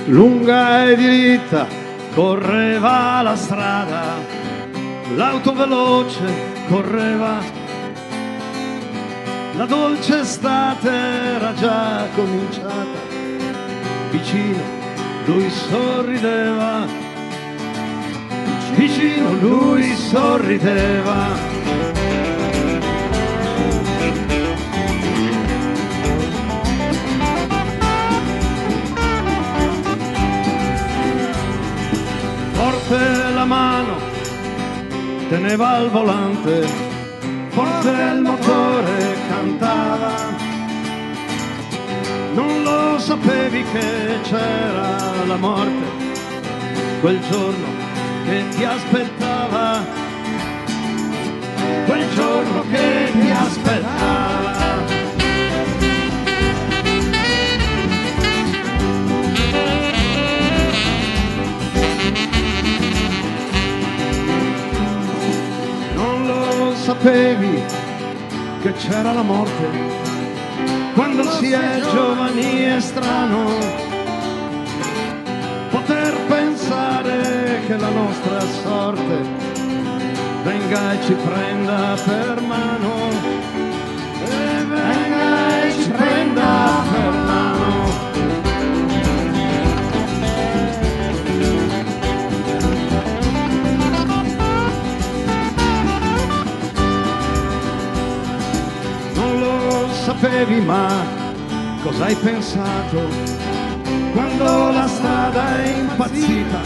lunga e diritta correva la strada, l'auto veloce correva, la dolce estate era già cominciata, vicino lui sorrideva, vicino lui sorrideva. Forte la mano teneva al volante, forte il motore cantava, non lo sapevi che c'era la morte quel giorno che ti aspettava, quel giorno che ti aspettava. Sapevi che c'era la morte quando si è giovani e strano poter pensare che la nostra sorte venga e ci prenda per mano, e venga e ci prenda per mano. Sapevi, ma cosa hai pensato quando la strada è impazzita,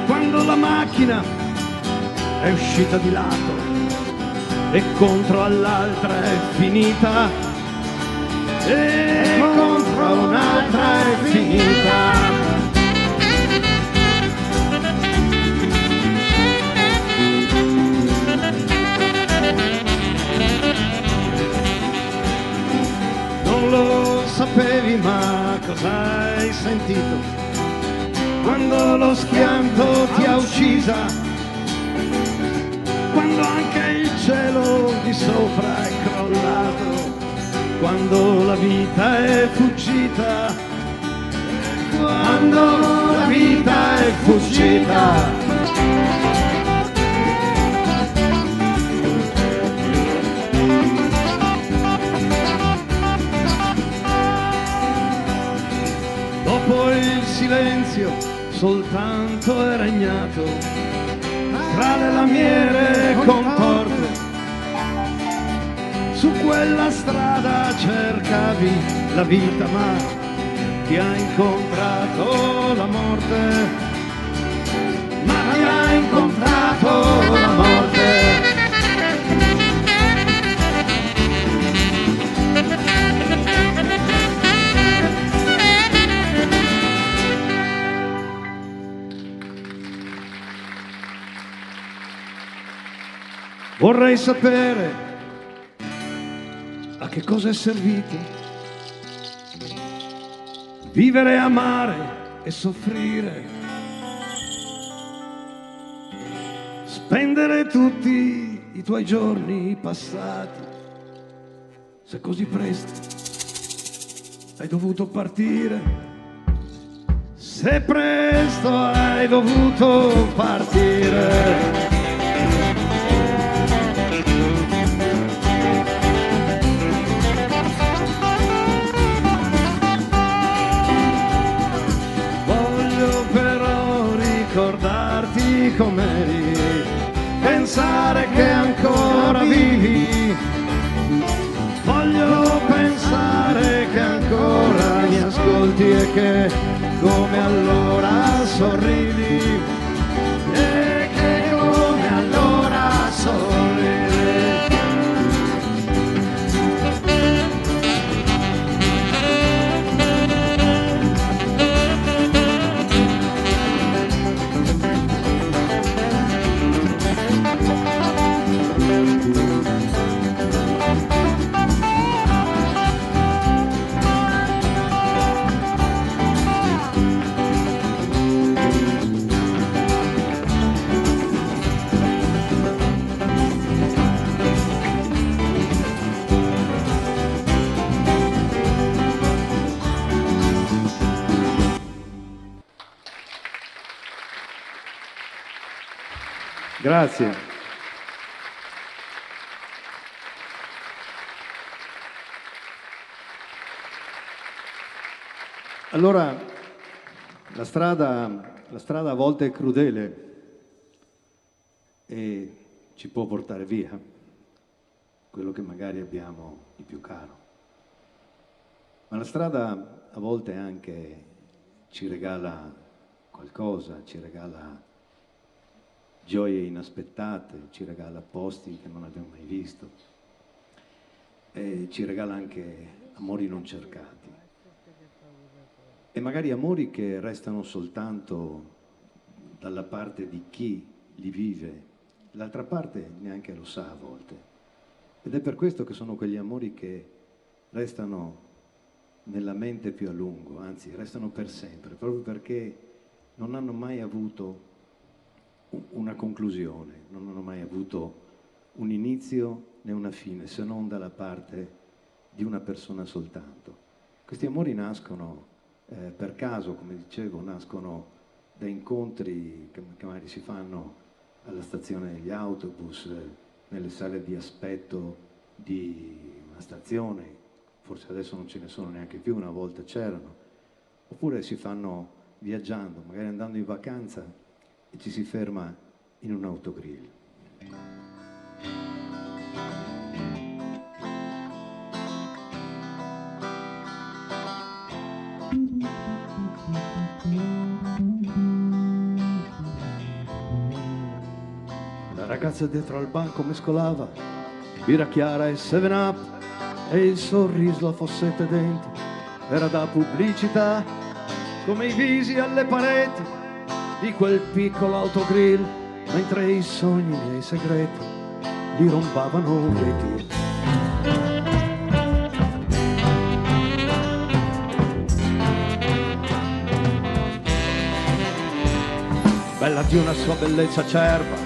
quando la macchina è uscita di lato e contro all'altra è finita, e contro un'altra è finita. Lo sapevi, ma cosa hai sentito quando lo schianto ti ha uccisa, quando anche il cielo di sopra è crollato, quando la vita è fuggita, quando la vita è fuggita. Dopo il silenzio soltanto è regnato tra le lamiere contorte, su quella strada cercavi la vita ma ti ha incontrato la morte, ma ti ha incontrato la morte. Vorrei sapere a che cosa è servito vivere, amare e soffrire, spendere tutti i tuoi giorni passati, se così presto hai dovuto partire, se presto hai dovuto partire. Com'eri, pensare che ancora vivi, voglio pensare che ancora mi ascolti e che come allora sorridi, e che come allora sorridi. Grazie. Allora, la strada a volte è crudele e ci può portare via quello che magari abbiamo di più caro. Ma la strada a volte anche ci regala qualcosa, ci regala gioie inaspettate, ci regala posti che non abbiamo mai visto e ci regala anche amori non cercati. E magari amori che restano soltanto dalla parte di chi li vive, l'altra parte neanche lo sa a volte. Ed è per questo che sono quegli amori che restano nella mente più a lungo, anzi restano per sempre, proprio perché non hanno mai avuto una conclusione, non hanno mai avuto un inizio né una fine, se non dalla parte di una persona soltanto. Questi amori nascono per caso, come dicevo, nascono da incontri che magari si fanno alla stazione degli autobus, nelle sale di aspetto di una stazione, forse adesso non ce ne sono neanche più, una volta c'erano, oppure si fanno viaggiando, magari andando in vacanza e ci si ferma in un autogrill. La ragazza dietro al banco mescolava birra chiara e 7-Up e il sorriso a fossette denti era da pubblicità, come i visi alle pareti di quel piccolo autogrill, mentre i sogni miei segreti li rompavano dei tir. Bella di una sua bellezza acerba,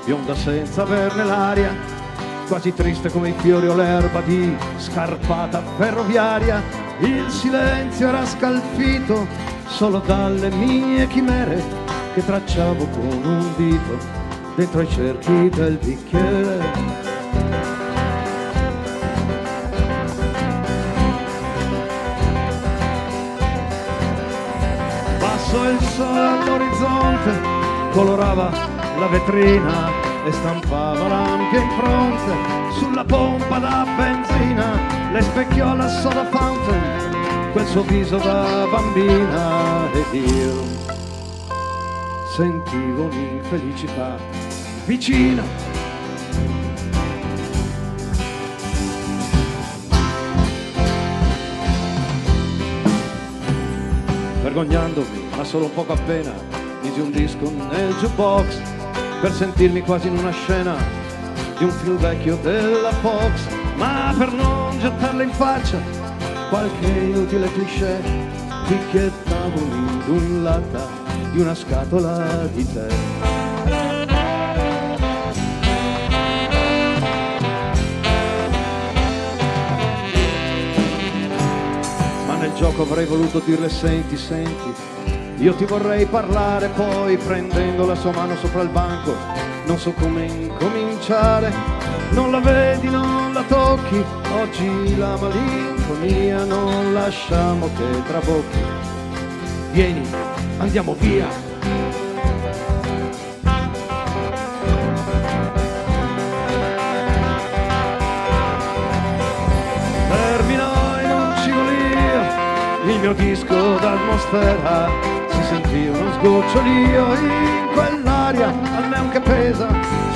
bionda senza averne l'aria, quasi triste come i fiori o l'erba di scarpata ferroviaria. Il silenzio era scalfito solo dalle mie chimere che tracciavo con un dito dentro i cerchi del bicchiere. Basso il sole all'orizzonte colorava la vetrina e stampava lampie in fronte sulla pompa da benzina, le specchiò la soda fountain, quel suo viso da bambina, ed io sentivo un'infelicità vicina. Vergognandomi, ma solo un poco appena, misi un disco nel jukebox per sentirmi quasi in una scena di un film vecchio della Fox, ma per non gettarle in faccia qualche inutile cliché picchiettavo l'indunlata di una scatola di tè. Ma nel gioco avrei voluto dirle senti, senti, io ti vorrei parlare, poi prendendo la sua mano sopra il banco non so come incominciare. Non la vedi, non la tocchi, oggi la malinconia non lasciamo che trabocchi. Vieni, andiamo via. Terminò in un cigolio il mio disco d'atmosfera, si sentì uno sgocciolio in quell'aria al neon che pesa,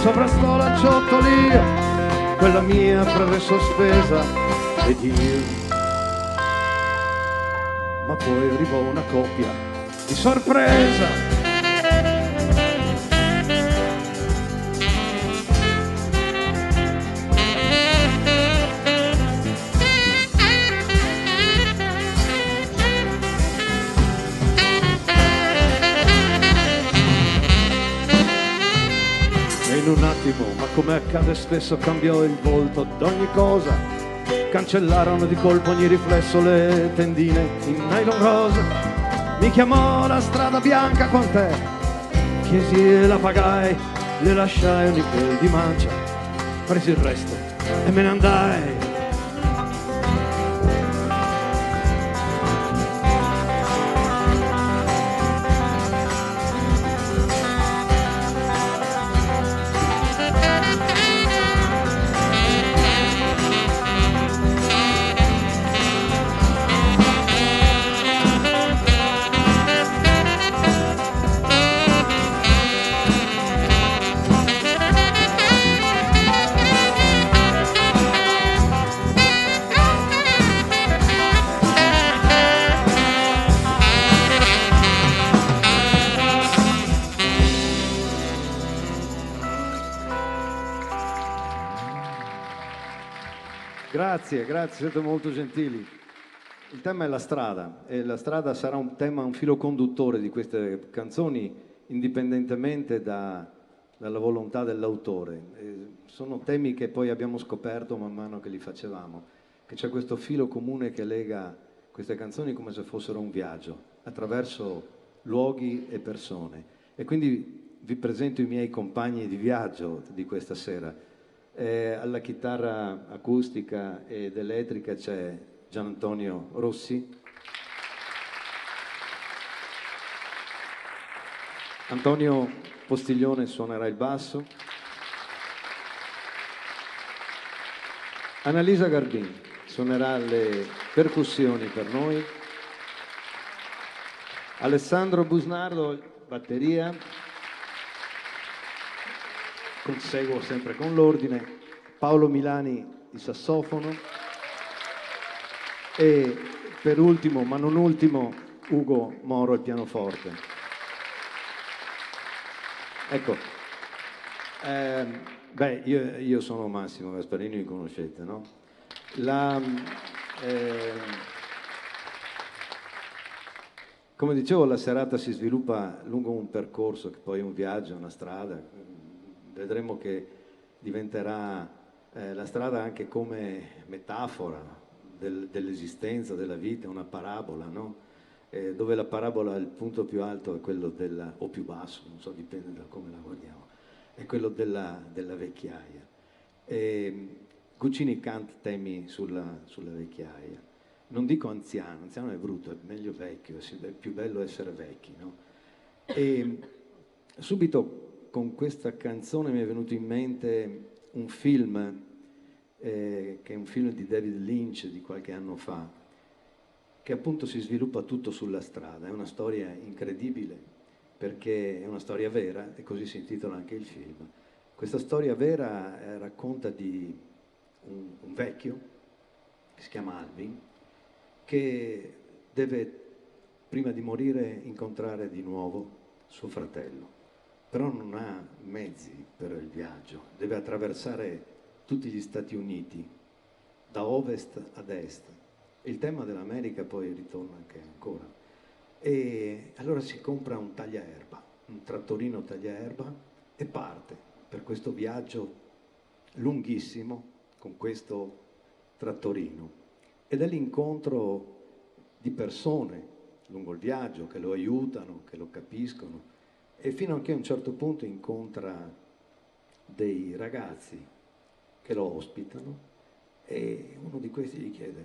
sovrastò la ciottolio, quella mia breve sospesa, ed io. Ma poi arrivò una coppia di sorpresa. In un attimo, ma come accade spesso, cambiò il volto d'ogni cosa. Cancellarono di colpo ogni riflesso le tendine in nylon rosa. Mi chiamò la strada bianca con te, chiesi e la pagai, le lasciai ogni pel di mancia, presi il resto e me ne andai. Grazie, siete molto gentili. Il tema è la strada e la strada sarà un tema, un filo conduttore di queste canzoni, indipendentemente dalla volontà dell'autore. Sono temi che poi abbiamo scoperto man mano che li facevamo, che c'è questo filo comune che lega queste canzoni come se fossero un viaggio, attraverso luoghi e persone. E quindi vi presento i miei compagni di viaggio di questa sera. Alla chitarra acustica ed elettrica c'è Gian Antonio Rossi. Antonio Postiglione suonerà il basso. Annalisa Garbin suonerà le percussioni per noi. Alessandro Busnardo, batteria. Seguo sempre con l'ordine, Paolo Milani di sassofono e per ultimo, ma non ultimo, Ugo Moro al pianoforte. Ecco, io sono Massimo Gasparini, mi conoscete, no? Come dicevo, la serata si sviluppa lungo un percorso che poi è un viaggio, una strada. Vedremo che diventerà la strada anche come metafora dell'esistenza, della vita, una parabola, no? Dove la parabola, il punto più alto è quello o più basso, non so, dipende da come la guardiamo, è quello della vecchiaia. Guccini canta temi sulla vecchiaia. Non dico anziano è brutto, è meglio vecchio, è più bello essere vecchi, no? E subito con questa canzone mi è venuto in mente un film, che è un film di David Lynch di qualche anno fa, che appunto si sviluppa tutto sulla strada. È una storia incredibile perché è una storia vera e così si intitola anche il film. Questa storia vera racconta di un vecchio che si chiama Alvin, che deve, prima di morire, incontrare di nuovo suo fratello. Però non ha mezzi per il viaggio, deve attraversare tutti gli Stati Uniti, da ovest ad est. Il tema dell'America poi ritorna anche ancora. E allora si compra un tagliaerba, un trattorino tagliaerba e parte per questo viaggio lunghissimo con questo trattorino. Ed è l'incontro di persone lungo il viaggio che lo aiutano, che lo capiscono. E fino a che a un certo punto incontra dei ragazzi che lo ospitano e uno di questi gli chiede: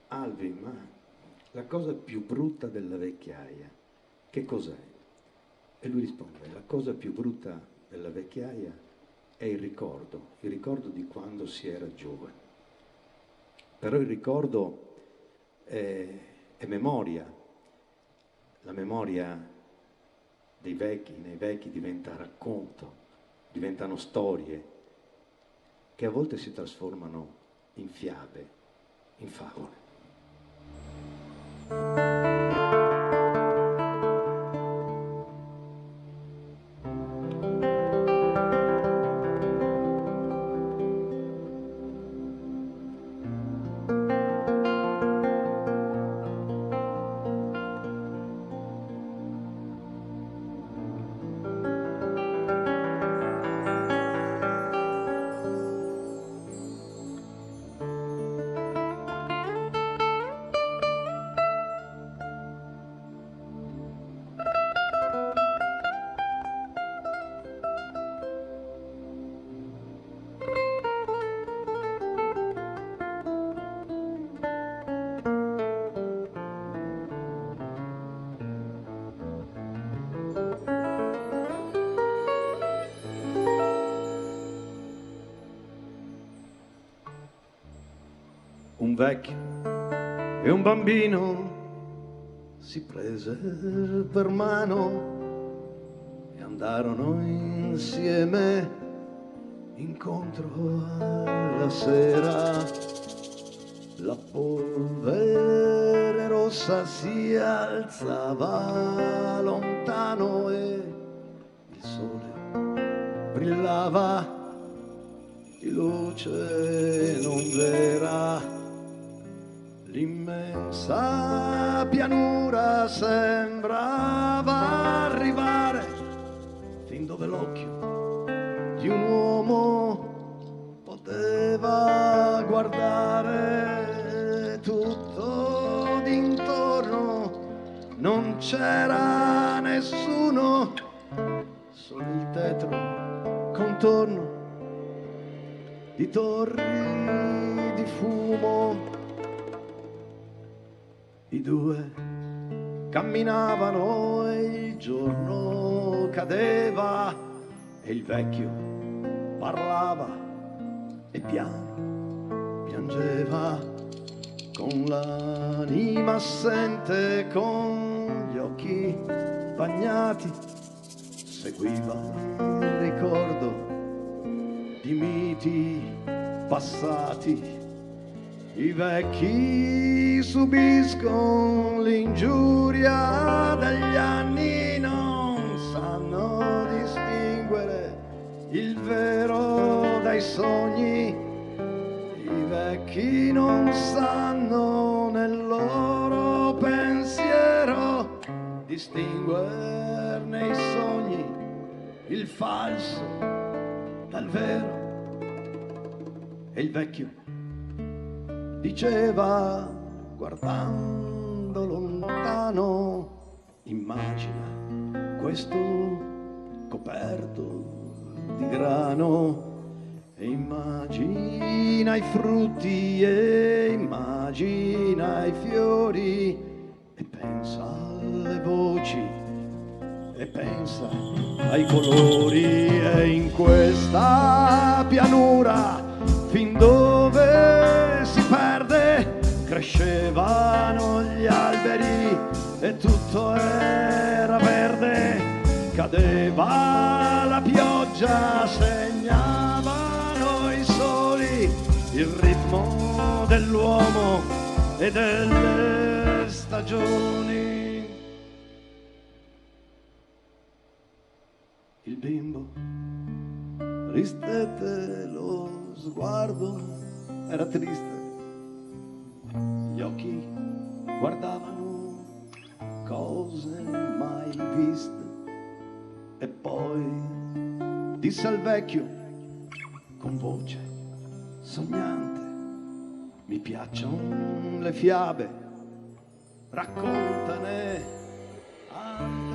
Alvin, ma la cosa più brutta della vecchiaia, che cos'è? E lui risponde: la cosa più brutta della vecchiaia è il ricordo di quando si era giovane. Però il ricordo è memoria, la memoria dei vecchi, nei vecchi diventa racconto, diventano storie che a volte si trasformano in fiabe, in favole. vecchio e un bambino si prese per mano e andarono insieme incontro alla sera. La polvere rossa si alzava lontano e il sole brillava di luce non vera. L'immensa pianura sembrava arrivare fin dove l'occhio di un uomo poteva guardare. Tutto d'intorno non c'era nessuno, solo il tetro contorno di torri di fumo. I due camminavano e il giorno cadeva e il vecchio parlava e piano piangeva con l'anima assente, con gli occhi bagnati seguiva il ricordo di miti passati. I vecchi subiscono l'ingiuria degli anni, non sanno distinguere il vero dai sogni. I vecchi non sanno nel loro pensiero distinguerne i sogni, il falso dal vero. E il vecchio diceva guardando lontano, immagina questo coperto di grano e immagina i frutti e immagina i fiori e pensa alle voci e pensa ai colori. E in questa pianura fin dove si perde crescevano gli alberi e tutto era verde. Cadeva la pioggia, segnavano i soli il ritmo dell'uomo e delle stagioni. Il bimbo ristette lo sguardo, era triste, gli occhi guardavano cose mai viste. E poi disse al vecchio con voce sognante: mi piacciono le fiabe, raccontane altre.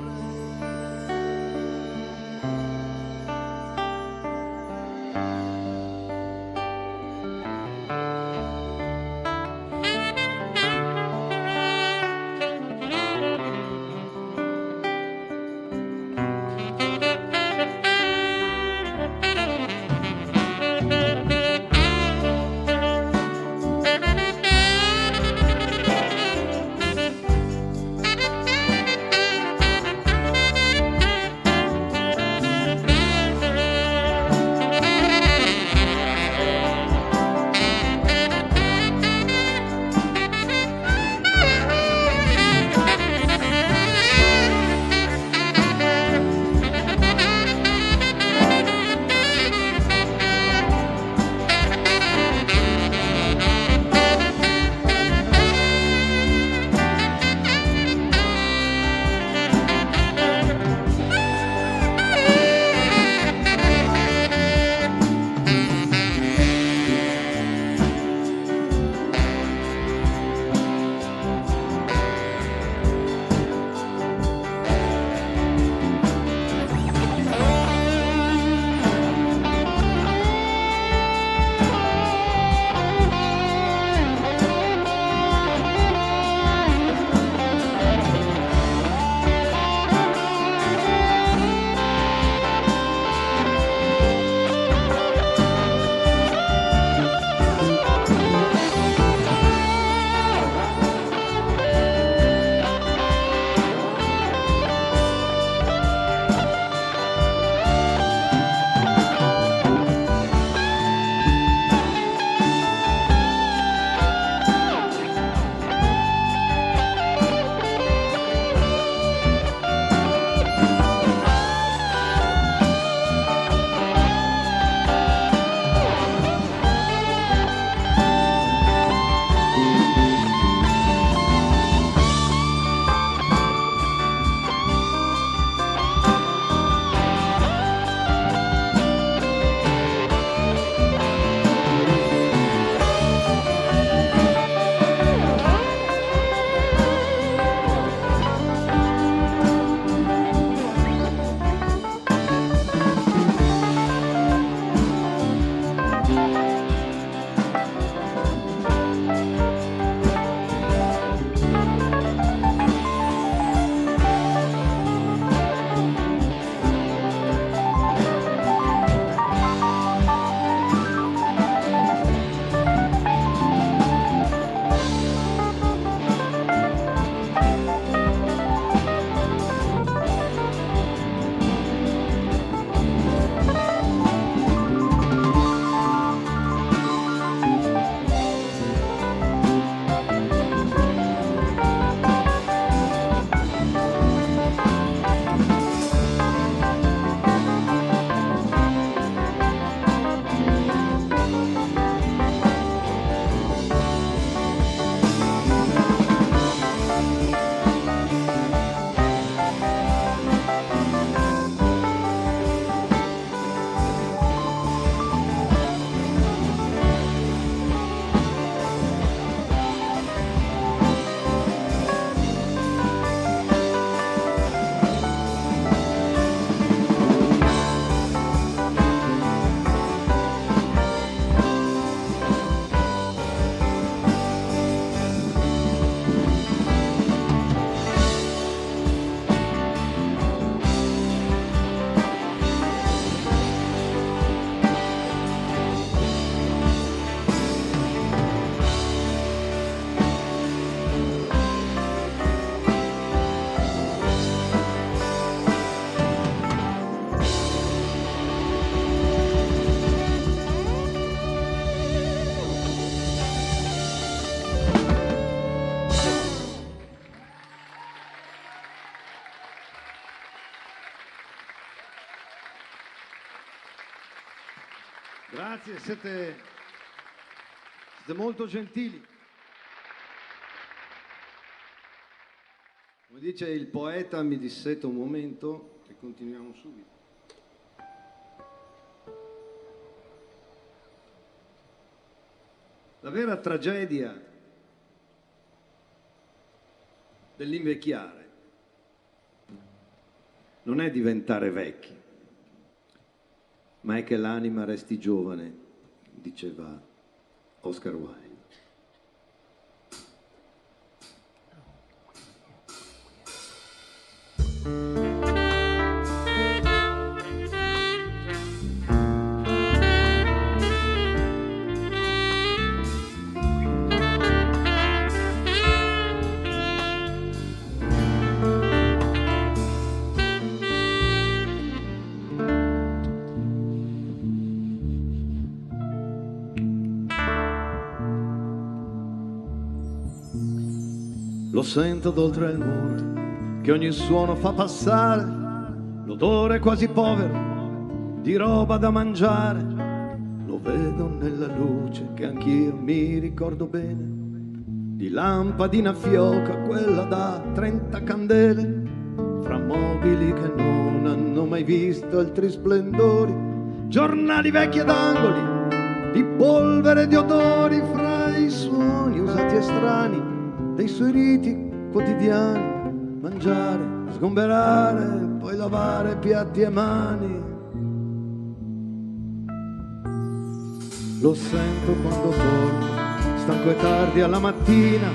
Grazie, siete molto gentili. Come dice il poeta, mi disseta un momento e continuiamo subito. La vera tragedia dell'invecchiare non è diventare vecchi, ma è che l'anima resti giovane, diceva Oscar Wilde. Lo sento d'oltre il muro che ogni suono fa passare, l'odore quasi povero di roba da mangiare. Lo vedo nella luce che anch'io mi ricordo bene, di lampadina fioca, quella da 30 candele, fra mobili che non hanno mai visto altri splendori, giornali vecchi ad angoli di polvere e di odori, fra i suoni usati e strani dei suoi riti quotidiani, mangiare, sgomberare, poi lavare piatti e mani. Lo sento quando torno, stanco e tardi alla mattina,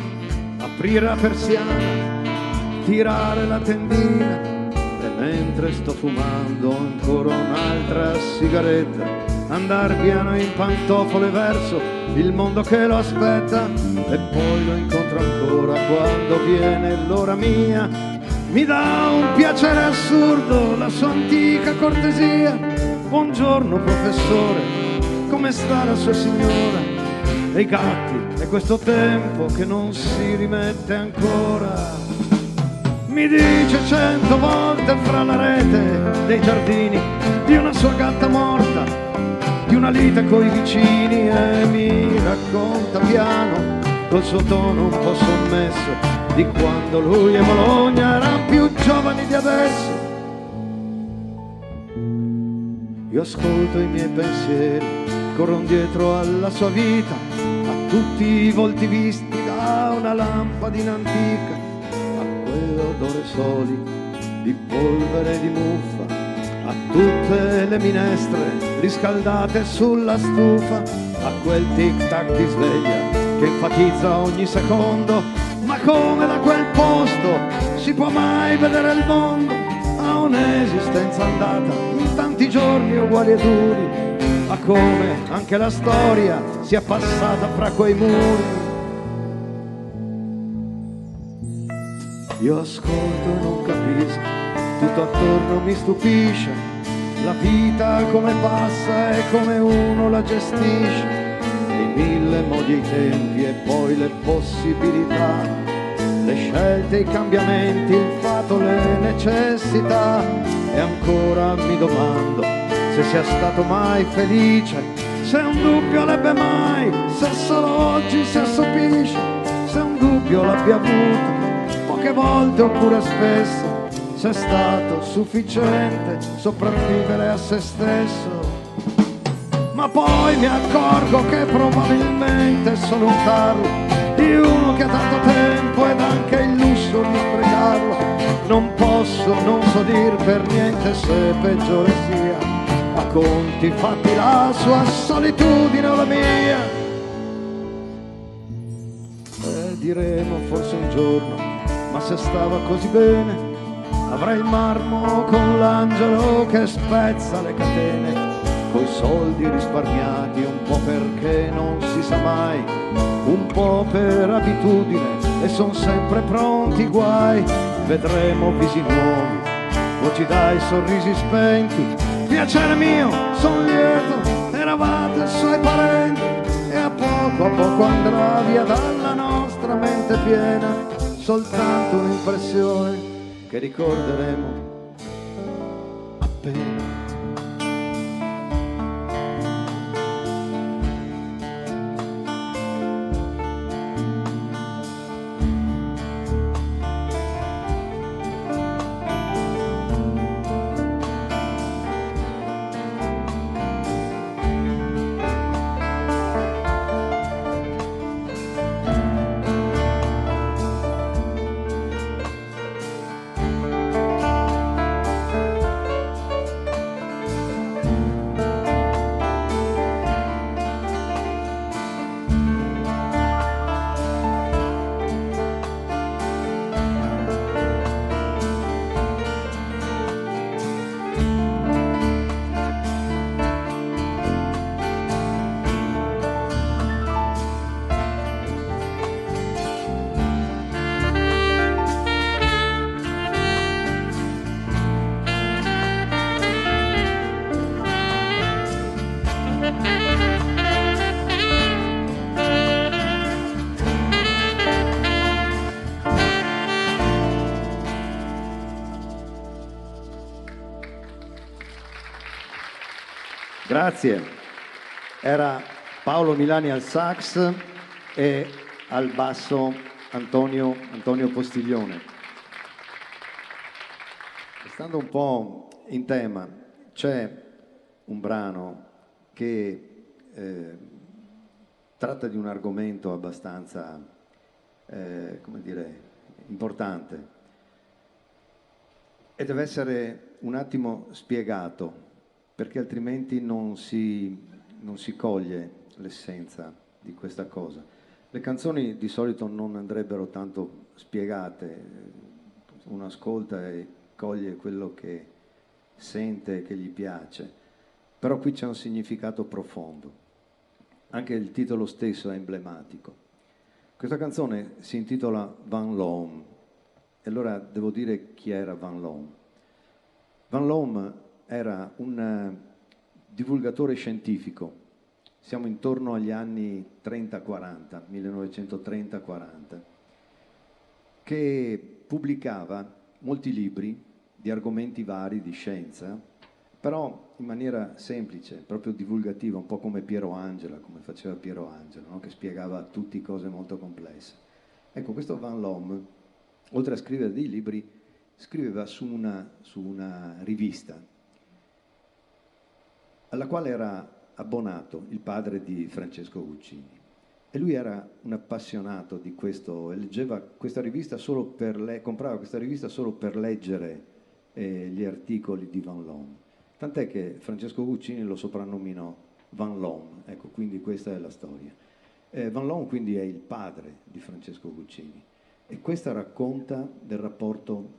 aprire la persiana, tirare la tendina, e mentre sto fumando ancora un'altra sigaretta, andar piano in pantofole verso il mondo che lo aspetta, e poi lo incontro ancora quando viene l'ora mia. Mi dà un piacere assurdo la sua antica cortesia. Buongiorno professore, come sta la sua signora? E i gatti, e questo tempo che non si rimette ancora. Mi dice 100 volte fra la rete dei giardini di una sua gatta morta, di una lite coi vicini, e mi racconta piano col suo tono un po' sommesso di quando lui e Bologna erano più giovani di adesso. Io ascolto i miei pensieri, corrono dietro alla sua vita, a tutti i volti visti da una lampadina antica, a quell'odore soli di polvere e di muffa, a tutte le minestre riscaldate sulla stufa, a quel tic-tac di sveglia che enfatizza ogni secondo. Ma come da quel posto si può mai vedere il mondo? Ha un'esistenza andata in tanti giorni uguali e duri, ma come anche la storia sia passata fra quei muri. Io ascolto e non capisco, tutto attorno mi stupisce, la vita come passa e come uno la gestisce, i mille modi e i tempi e poi le possibilità, le scelte, i cambiamenti, il fato, le necessità. E ancora mi domando se sia stato mai felice, se un dubbio l'ebbe mai, se solo oggi si assopisce, se un dubbio l'abbia avuto poche volte oppure spesso, se è stato sufficiente sopravvivere a se stesso. Ma poi mi accorgo che probabilmente sono un tarlo di uno che ha tanto tempo ed anche il lusso di sprecarlo. Non posso, non so dir per niente se peggiore sia, a conti fatti la sua solitudine o la mia. E diremo forse un giorno, ma se stava così bene, avrà il marmo con l'angelo che spezza le catene, coi soldi risparmiati, un po' perché non si sa mai, un po' per abitudine, e son sempre pronti i guai. Vedremo visi nuovi, voci dai sorrisi spenti. Piacere mio, son lieto, eravate suoi parenti, e a poco andrà via dalla nostra mente piena soltanto un'impressione che ricorderemo appena. Grazie. Era Paolo Milani al sax e al basso Antonio Postiglione. Stando un po' in tema, c'è un brano che tratta di un argomento abbastanza, come dire, importante e deve essere un attimo spiegato, perché altrimenti non si coglie l'essenza di questa cosa. Le canzoni di solito non andrebbero tanto spiegate, uno ascolta e coglie quello che sente, che gli piace, però qui c'è un significato profondo. Anche il titolo stesso è emblematico. Questa canzone si intitola Van Loom, e allora devo dire chi era Van Loom. Van Loom era un divulgatore scientifico, siamo intorno agli anni 30-40, 1930-40, che pubblicava molti libri di argomenti vari di scienza, però in maniera semplice, proprio divulgativa, un po' come Piero Angela, come faceva Piero Angela, no? Che spiegava a tutti cose molto complesse. Ecco, questo Van Loom, oltre a scrivere dei libri, scriveva su una rivista alla quale era abbonato il padre di Francesco Guccini. E lui era un appassionato di questo, e leggeva questa rivista solo per comprava questa rivista solo per leggere gli articoli di Van Loom. Tant'è che Francesco Guccini lo soprannominò Van Loom, ecco, quindi questa è la storia. Van Loom quindi è il padre di Francesco Guccini, e questa racconta del rapporto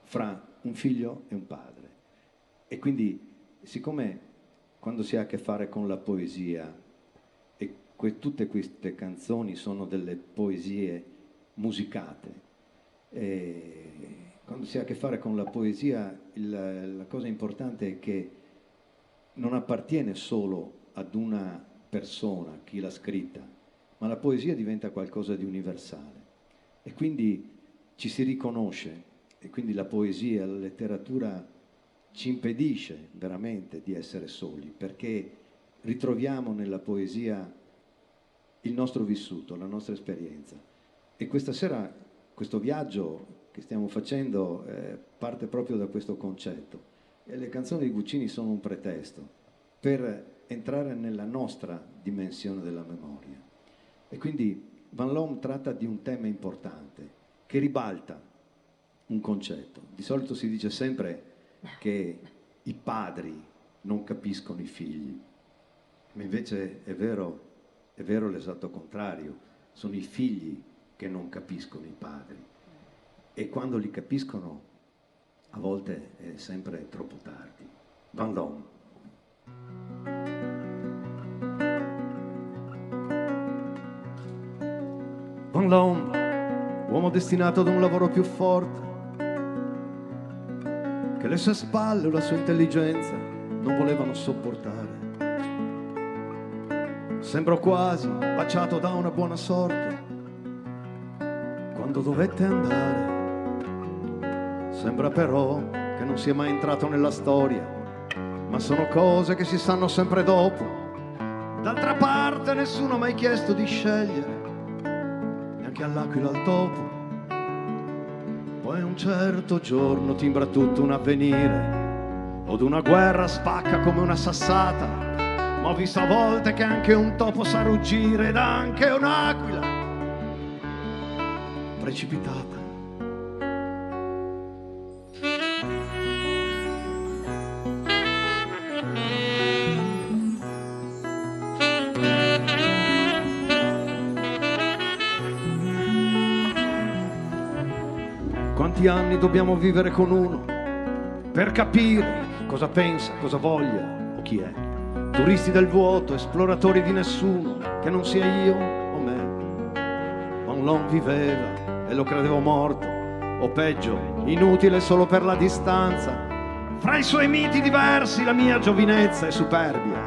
fra un figlio e un padre. E quindi, siccome quando si ha a che fare con la poesia, e tutte queste canzoni sono delle poesie musicate, quando si ha a che fare con la poesia, la cosa importante è che non appartiene solo ad una persona, chi l'ha scritta, ma la poesia diventa qualcosa di universale. E quindi ci si riconosce, e quindi la poesia, la letteratura ci impedisce veramente di essere soli, perché ritroviamo nella poesia il nostro vissuto, la nostra esperienza. E questa sera questo viaggio che stiamo facendo parte proprio da questo concetto. E le canzoni di Guccini sono un pretesto per entrare nella nostra dimensione della memoria. E quindi Van Loom tratta di un tema importante che ribalta un concetto. Di solito si dice sempre che i padri non capiscono i figli, ma invece è vero l'esatto contrario, sono i figli che non capiscono i padri, e quando li capiscono a volte è sempre troppo tardi. Van Loom. Van Loom, uomo destinato ad un lavoro più forte, che le sue spalle o la sua intelligenza non volevano sopportare. Sembrò quasi baciato da una buona sorte quando dovette andare. Sembra però che non sia mai entrato nella storia, ma sono cose che si sanno sempre dopo. D'altra parte nessuno ha mai chiesto di scegliere, neanche all'aquila al topo. Poi un certo giorno timbra tutto un avvenire, od una guerra spacca come una sassata, ma ho visto a volte che anche un topo sa ruggire, ed anche un'aquila precipitata. Quanti anni dobbiamo vivere con uno per capire cosa pensa, cosa voglia o chi è? Turisti del vuoto, esploratori di nessuno, che non sia io o me. Van Loom viveva e lo credevo morto, o peggio, inutile solo per la distanza. Fra i suoi miti diversi la mia giovinezza e superbia,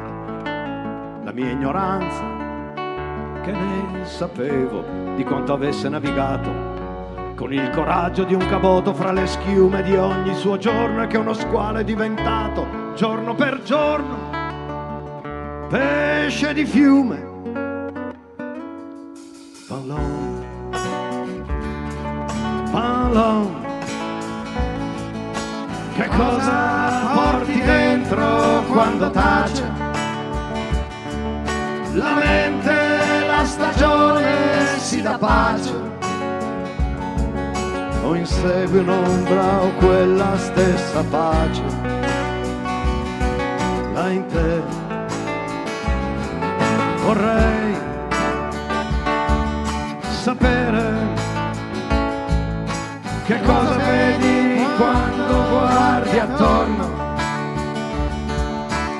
la mia ignoranza, che ne sapevo di quanto avesse navigato con il coraggio di un caboto fra le schiume di ogni suo giorno, e che uno squalo è diventato giorno per giorno, pesce di fiume, ballon, ballon. Che cosa porti dentro quando tace la mente, la stagione si dà pace, o insegue un'ombra o quella stessa pace là in te. Vorrei sapere che cosa vedi quando guardi attorno,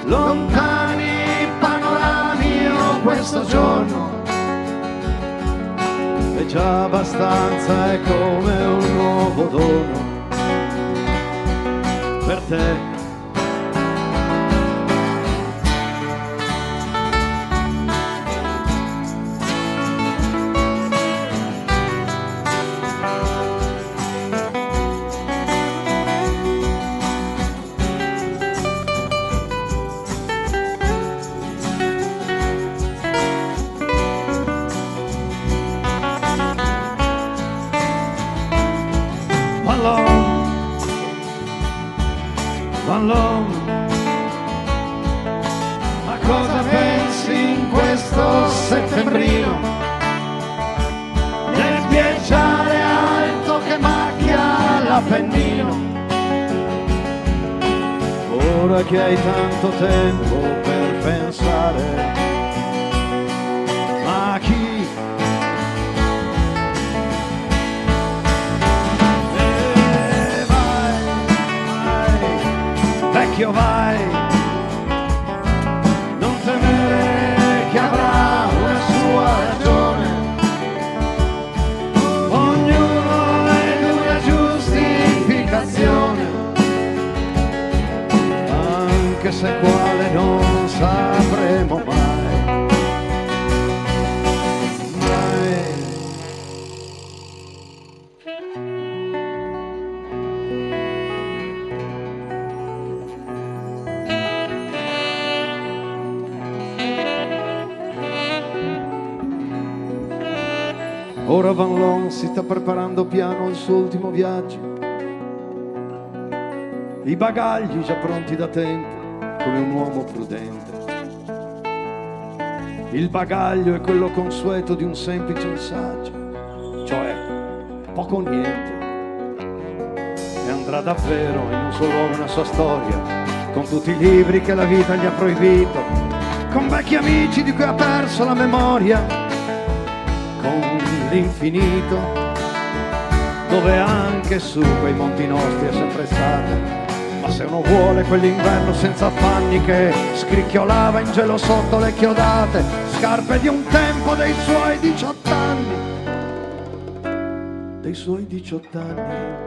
lontani panorami o questo giorno. È già abbastanza, è come un nuovo dono per te. Ballon, ma cosa pensi in questo settembrino del ghiacciale alto che macchia l'Appennino? Ora che hai tanto tempo per pensare, ma chi? Vecchio vai, non temere che avrà una sua ragione, ognuno è di una giustificazione, anche se quale non sapremo mai. Ora Van Loon si sta preparando piano il suo ultimo viaggio, i bagagli già pronti da tempo, come un uomo prudente. Il bagaglio è quello consueto di un semplice messaggio, cioè poco o niente, e andrà davvero in un suo luogo una sua storia, con tutti i libri che la vita gli ha proibito, con vecchi amici di cui ha perso la memoria, con l'infinito, dove anche su quei monti nostri è sempre stato. Ma se uno vuole quell'inverno senza affanni che scricchiolava in gelo sotto le chiodate, scarpe di un tempo dei suoi 18 anni, dei suoi 18 anni.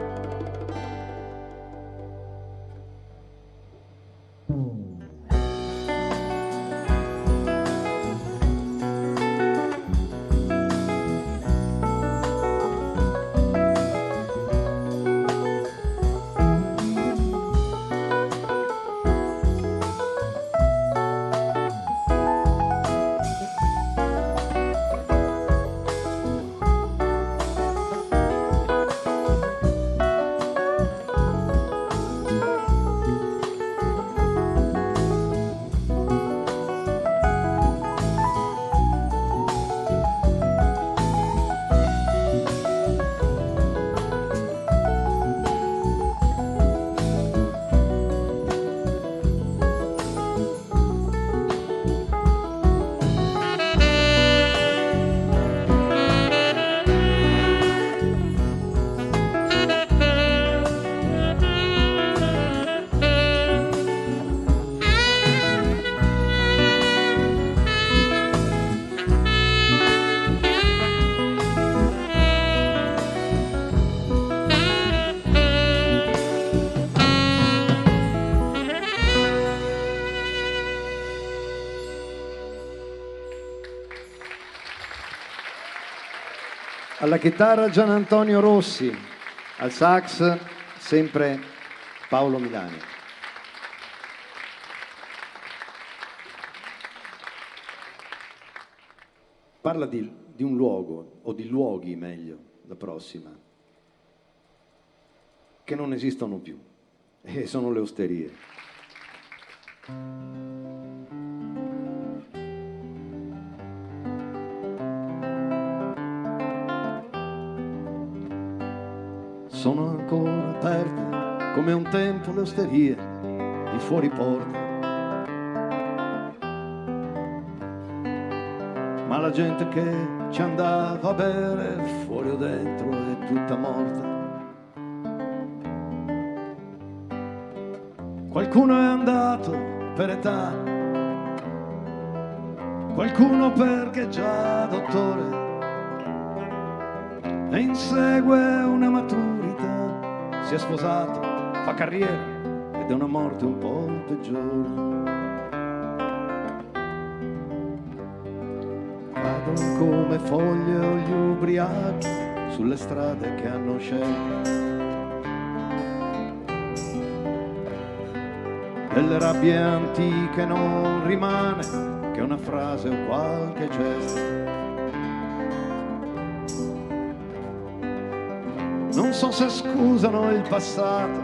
Alla chitarra Gian Antonio Rossi, al sax sempre Paolo Milani. parla di un luogo, o di luoghi meglio, la prossima, che non esistono più, e sono le osterie. Sono ancora aperte come un tempo le osterie di fuori porta, ma la gente che ci andava a bere fuori o dentro è tutta morta. Qualcuno è andato per età, qualcuno perché già dottore e insegue una maturità, si è sposato, fa carriera ed è una morte un po' peggiore. Cadono come foglie o gli ubriachi sulle strade che hanno scelto, delle rabbie antiche non rimane che una frase o qualche gesto. Non so se scusano il passato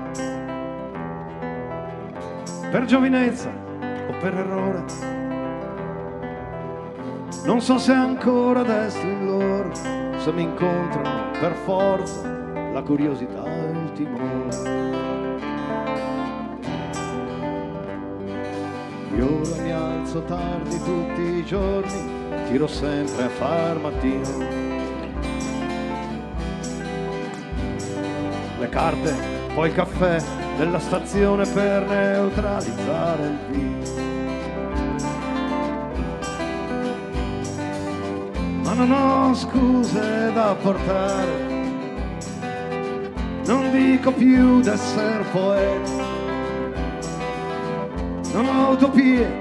per giovinezza o per errore, non so se ancora adesso in loro, se mi incontrano per forza la curiosità e il timore. Io ora mi alzo tardi tutti i giorni, tiro sempre a far mattino. Le carte, poi il caffè della stazione per neutralizzare il vino. Ma non ho scuse da portare, non dico più d'essere poeta, non ho utopie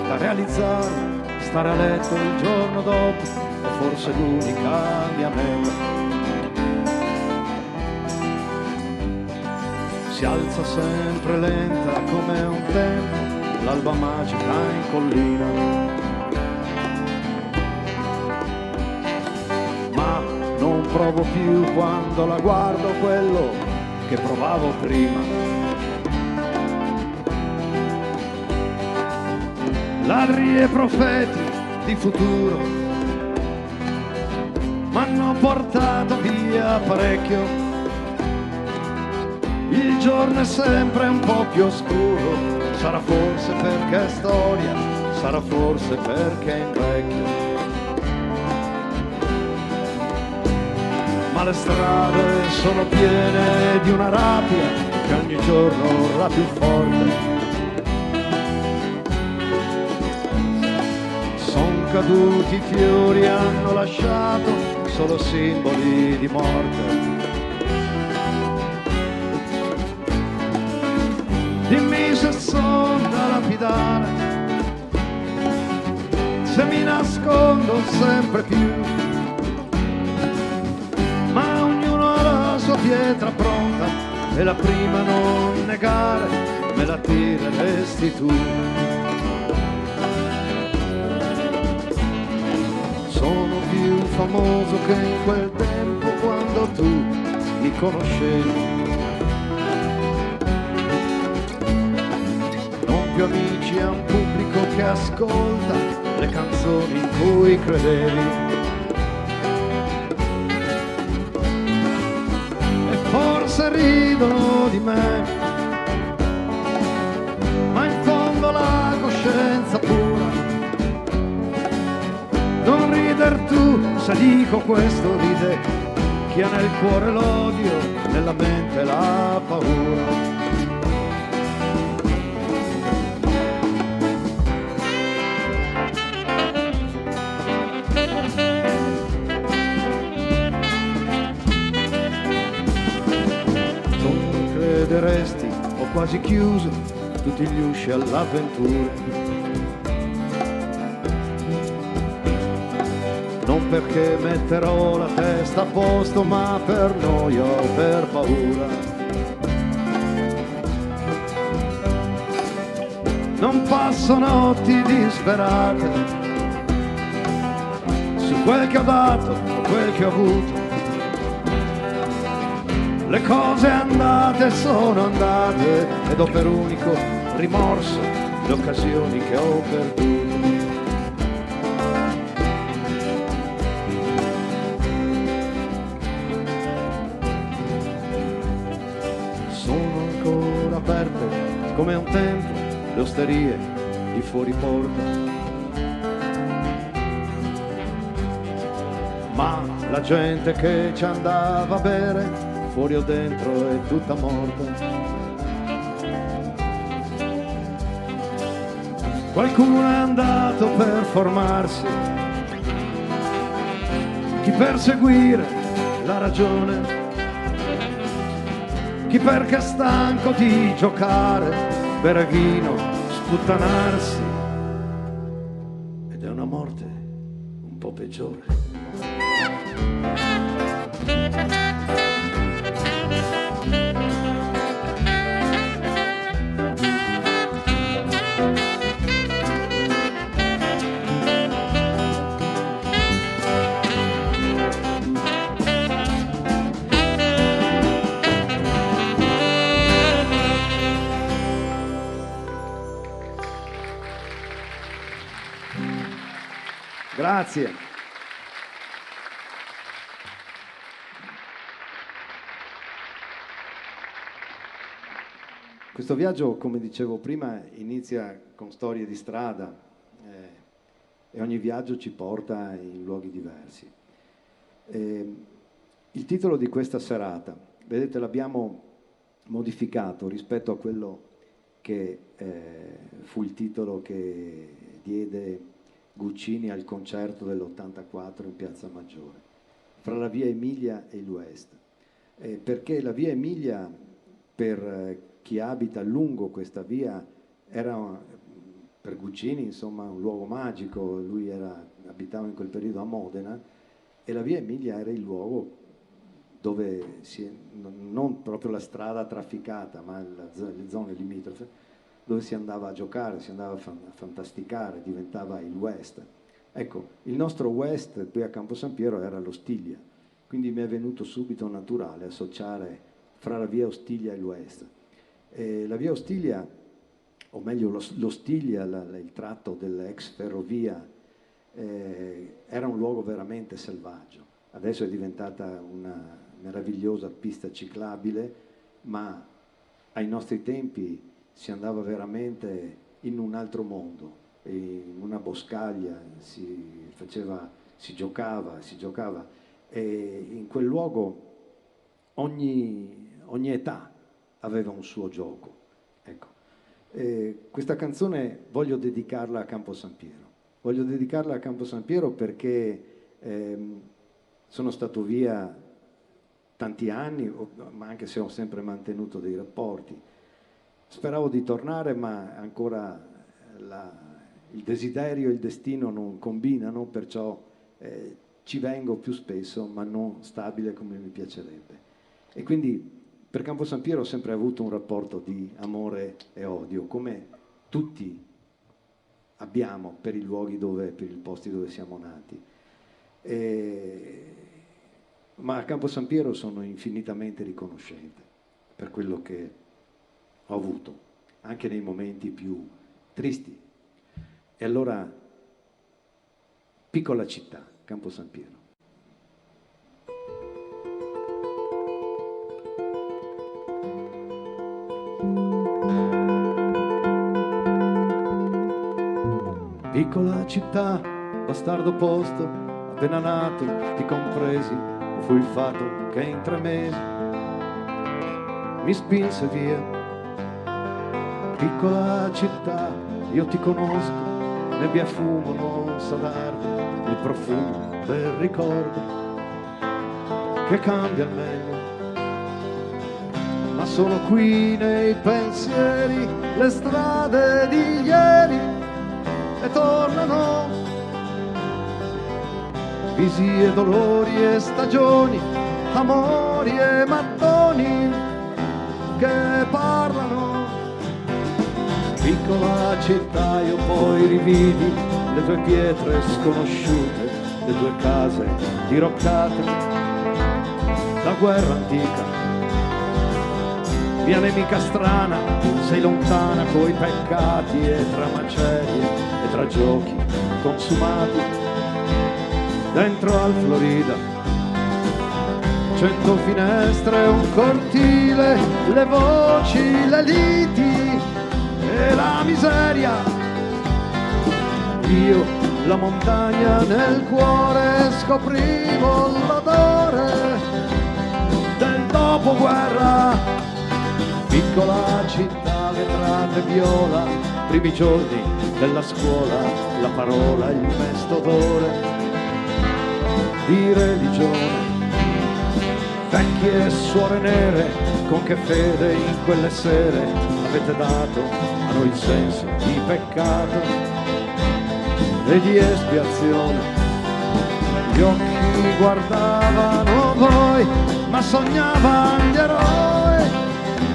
da realizzare, stare a letto il giorno dopo è forse l'unica mia meta. Si alza sempre lenta come un tempo l'alba magica in collina, ma non provo più quando la guardo quello che provavo prima. Ladri e profeti di futuro m'hanno portato via parecchio. Il giorno è sempre un po' più oscuro, sarà forse perché è storia, sarà forse perché invecchio. Ma le strade sono piene di una rabbia che ogni giorno urla più forte. Son caduti i fiori, hanno lasciato solo simboli di morte. Dimmi se son da lapidare, se mi nascondo sempre più, ma ognuno ha la sua pietra pronta e la prima non negare me la tireresti tu. Sono più famoso che in quel tempo quando tu mi conoscevi. Più amici a un pubblico che ascolta le canzoni in cui credevi. E forse ridono di me, ma in fondo la coscienza pura. Non rider tu se dico questo, ride chi ha nel cuore l'odio, nella mente la paura. Crederesti, ho quasi chiuso tutti gli usci all'avventura. Non perché metterò la testa a posto, ma per noia o per paura. Non passo notti disperate su quel che ho dato, quel che ho avuto. Le cose andate sono andate ed ho per unico rimorso le occasioni che ho perduto. Sono ancora aperte come un tempo le osterie di fuori porta, ma la gente che ci andava a bere fuori o dentro è tutta morta. Qualcuno è andato per formarsi, chi per seguire la ragione, chi perché è stanco di giocare, bere vino, sputtanarsi. Ed è una morte un po' peggiore. Grazie. Questo viaggio, come dicevo prima, inizia con storie di strada e ogni viaggio ci porta in luoghi diversi. Il titolo di questa serata, vedete, l'abbiamo modificato rispetto a quello che fu il titolo che diede Guccini al concerto dell'84 in Piazza Maggiore, fra la via Emilia e il West, perché la via Emilia, per chi abita lungo questa via, era per Guccini insomma un luogo magico. Lui abitava in quel periodo a Modena e la via Emilia era il luogo dove non proprio la strada trafficata, ma le zone limitrofe, dove si andava a giocare, si andava a fantasticare, diventava il West. Ecco, il nostro West qui a Campo San Piero era l'Ostiglia, quindi mi è venuto subito naturale associare fra la via Ostiglia e il West. La via Ostiglia, o meglio l'Ostiglia, il tratto dell'ex ferrovia, era un luogo veramente selvaggio. Adesso è diventata una meravigliosa pista ciclabile, ma ai nostri tempi si andava veramente in un altro mondo, in una boscaglia, si giocava, e in quel luogo ogni età aveva un suo gioco. Ecco. Questa canzone voglio dedicarla a Campo San Piero. Voglio dedicarla a Campo San Piero perché sono stato via tanti anni, ma anche se ho sempre mantenuto dei rapporti. Speravo di tornare, ma ancora il desiderio e il destino non combinano, perciò ci vengo più spesso, ma non stabile come mi piacerebbe. E quindi per Campo San Piero ho sempre avuto un rapporto di amore e odio, come tutti abbiamo per i luoghi per i posti dove siamo nati. Ma a Campo San Piero sono infinitamente riconoscente per quello che ho avuto, anche nei momenti più tristi. E allora, piccola città, Campo San Piero. Piccola città, bastardo posto, appena nato, ti compresi, fu il fato che in 3 mesi mi spinse via. Piccola città, io ti conosco, nebbia e fumo non sa darti il profumo del ricordo che cambia al meglio. Ma sono qui nei pensieri le strade di ieri e tornano visi e dolori e stagioni, amori e mattoni che parlano. Piccola città, io poi rividi le tue pietre sconosciute, le tue case diroccate, la guerra antica, via nemica strana, sei lontana coi peccati e tra macerie e tra giochi consumati, dentro al Florida, 100 finestre, un cortile, le voci, le liti e la miseria. Io la montagna nel cuore scoprivo l'odore del dopoguerra, piccola città vetrata viola, primi giorni della scuola, la parola, il mestodore di religione, vecchie suore nere, con che fede in quelle sere avete dato a noi il senso di peccato e di espiazione. Gli occhi guardavano voi, ma sognavano gli eroi,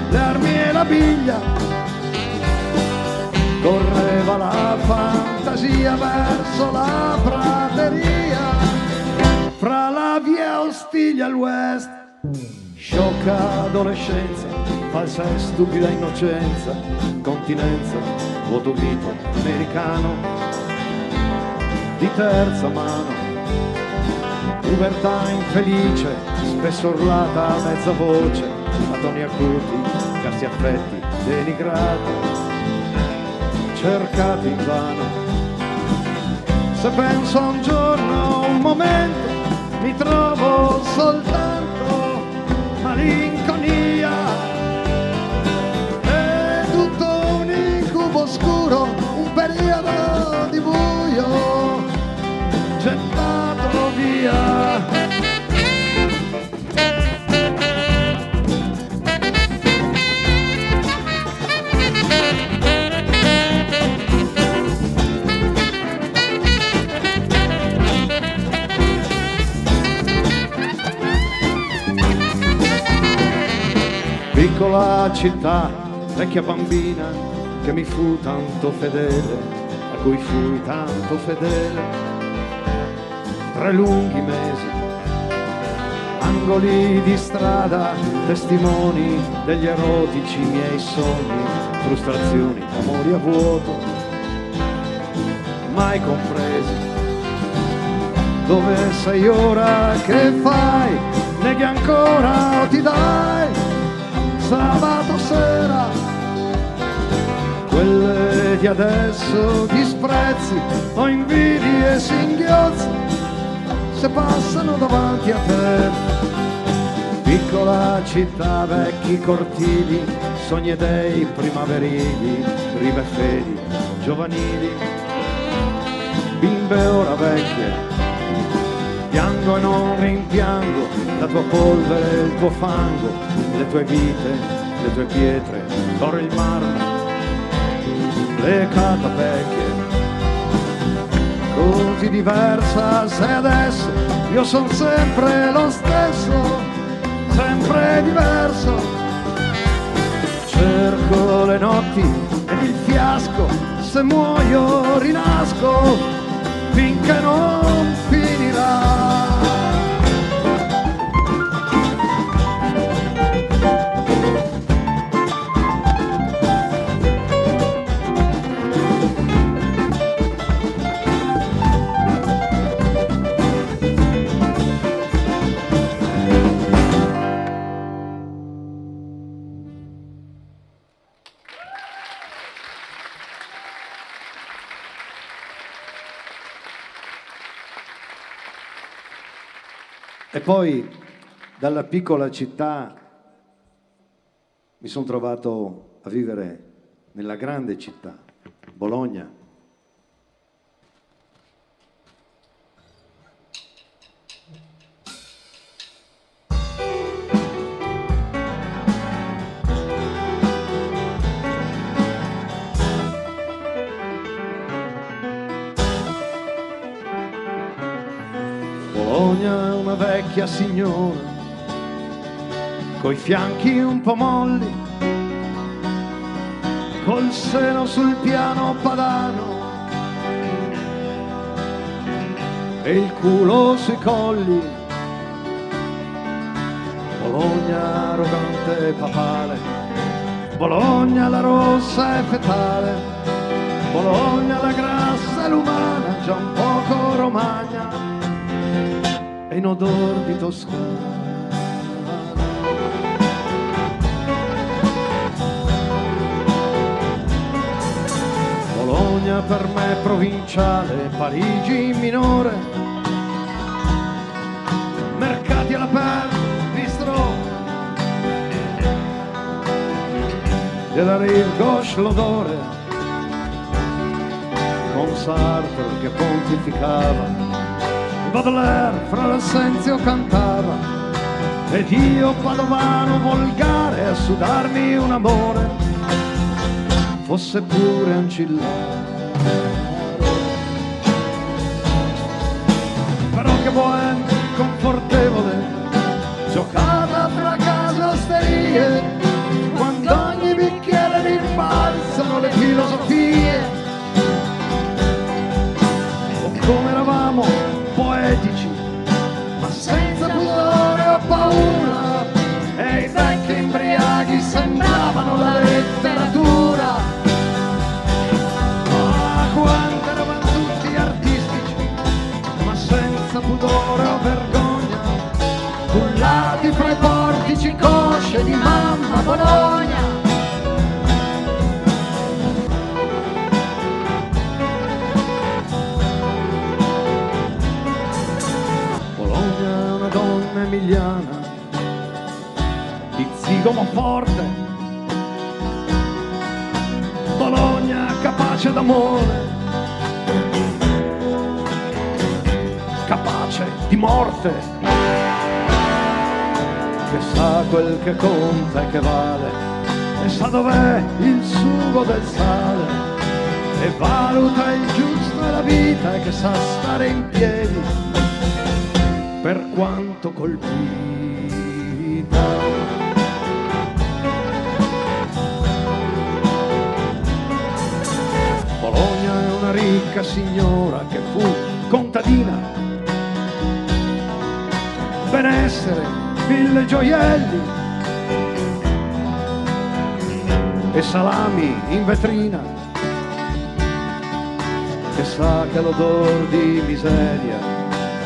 le armi e la biglia. Correva la fantasia verso la prateria, fra la via Ostiglia al west. Sciocca adolescenza, falsa e stupida innocenza, continenza, vuoto vito americano di terza mano, pubertà infelice, spesso urlata a mezza voce, a toni acuti, scarsi affetti denigrati, cercati invano. Se penso a un giorno, un momento, mi trovo soltanto malinconia, è tutto un incubo oscuro, un periodo di buio gettato via. Piccola città, vecchia bambina, che mi fu tanto fedele, a cui fui tanto fedele. 3 lunghi mesi, angoli di strada, testimoni degli erotici miei sogni, frustrazioni, amori a vuoto, mai compresi. Dove sei ora, che fai? Neghi ancora o ti dai? Sabato sera, quelle di adesso disprezzi o invidi e singhiozzi se passano davanti a te. Piccola città, vecchi cortili, sogni e dei primaverili, rive fedi giovanili, bimbe ora vecchie, piango e non rimpiango la tua polvere, il tuo fango, le tue vite, le tue pietre, l'oro e il marmo, le catapecchie. Così diversa sei adesso, io sono sempre lo stesso, sempre diverso. Cerco le notti ed il fiasco, se muoio rinasco, finché non finirà. E poi dalla piccola città mi sono trovato a vivere nella grande città, Bologna. Bologna è una vecchia signora, coi fianchi un po' molli, col seno sul piano padano, e il culo sui colli. Bologna arrogante e papale, Bologna la rossa e fetale, Bologna la grassa e l'umana, già un poco romagna e in odor di Toscana. Bologna per me provinciale, Parigi minore, mercati all'aperto, bistrò, e da Rive Gauche l'odore, con Sartre che pontificava, Baudelaire fra l'assenzio cantava, ed io padovano volgare a sudarmi un amore fosse pure ancillare. Però che bohème confortevole, giocata fra case osterie, quando ogni bicchiere rimbalzano le filosofie. O come eravamo poetici, ma senza pudore o paura, e i vecchi imbriaghi sembravano la letteratura. Quanto eravamo tutti artistici, ma senza pudore o vergogna, cullati fra i portici cosce di mamma Bologna. Bologna è una donna emiliana di zigomo forte, Bologna capace d'amore, capace di morte, che sa quel che conta e che vale, e sa dov'è il sugo del sale, e valuta il giusto e la vita, e che sa stare in piedi per quanto colpita. Bologna è una ricca signora che fu contadina, benessere, 1000 gioielli e salami in vetrina, che sa che l'odor di miseria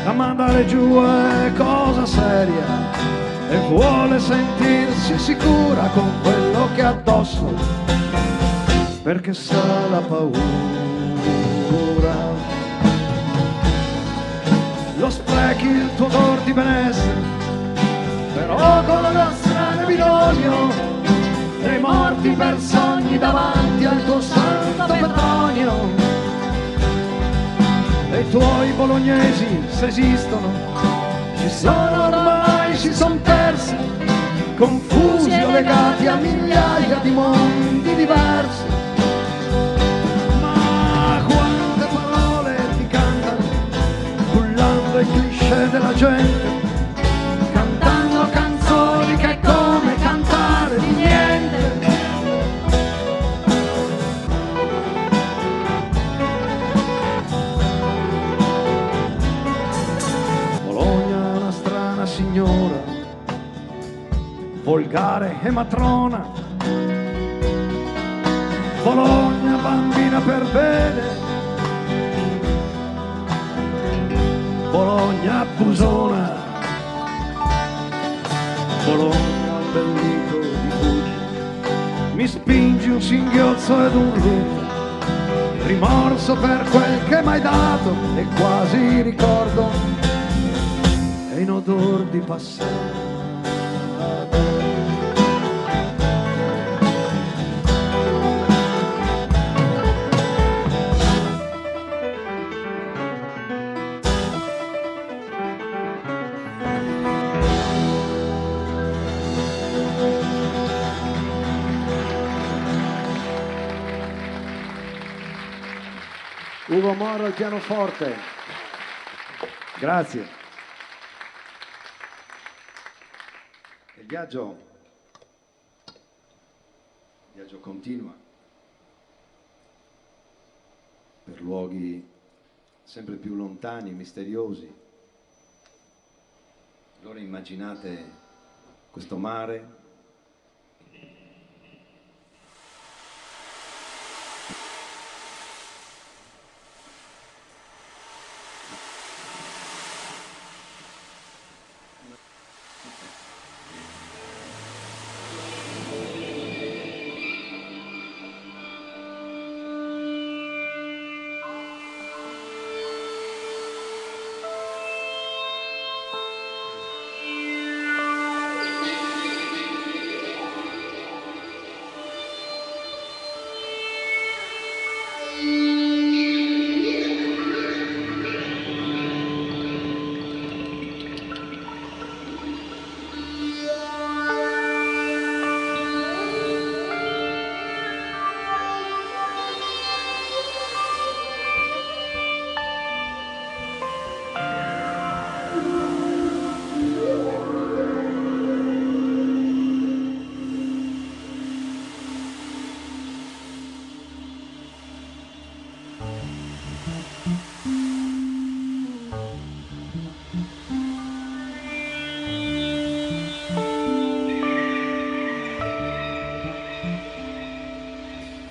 da mandare giù è cosa seria, e vuole sentirsi sicura con quello che ha addosso, perché sa la paura. Lo sprechi il tuo odor di benessere, però con lo strano bisogno dei morti per sogni davanti al tuo santo Petronio. E i tuoi bolognesi, se esistono, ci sono ormai, si son persi, confusi o legati a migliaia di mondi diversi. I cliché della gente, cantando canzoni che è come cantare di niente. Bologna è una strana signora, volgare e matrona. Bologna bambina per bene, Bologna Busona, Bologna abbellito di buio, mi spingi un singhiozzo ed un lutto, rimorso per quel che m'hai dato e quasi ricordo, e in odor di passato. Ugo Moro al pianoforte. Grazie. Il viaggio continua per luoghi sempre più lontani, misteriosi. Allora immaginate questo mare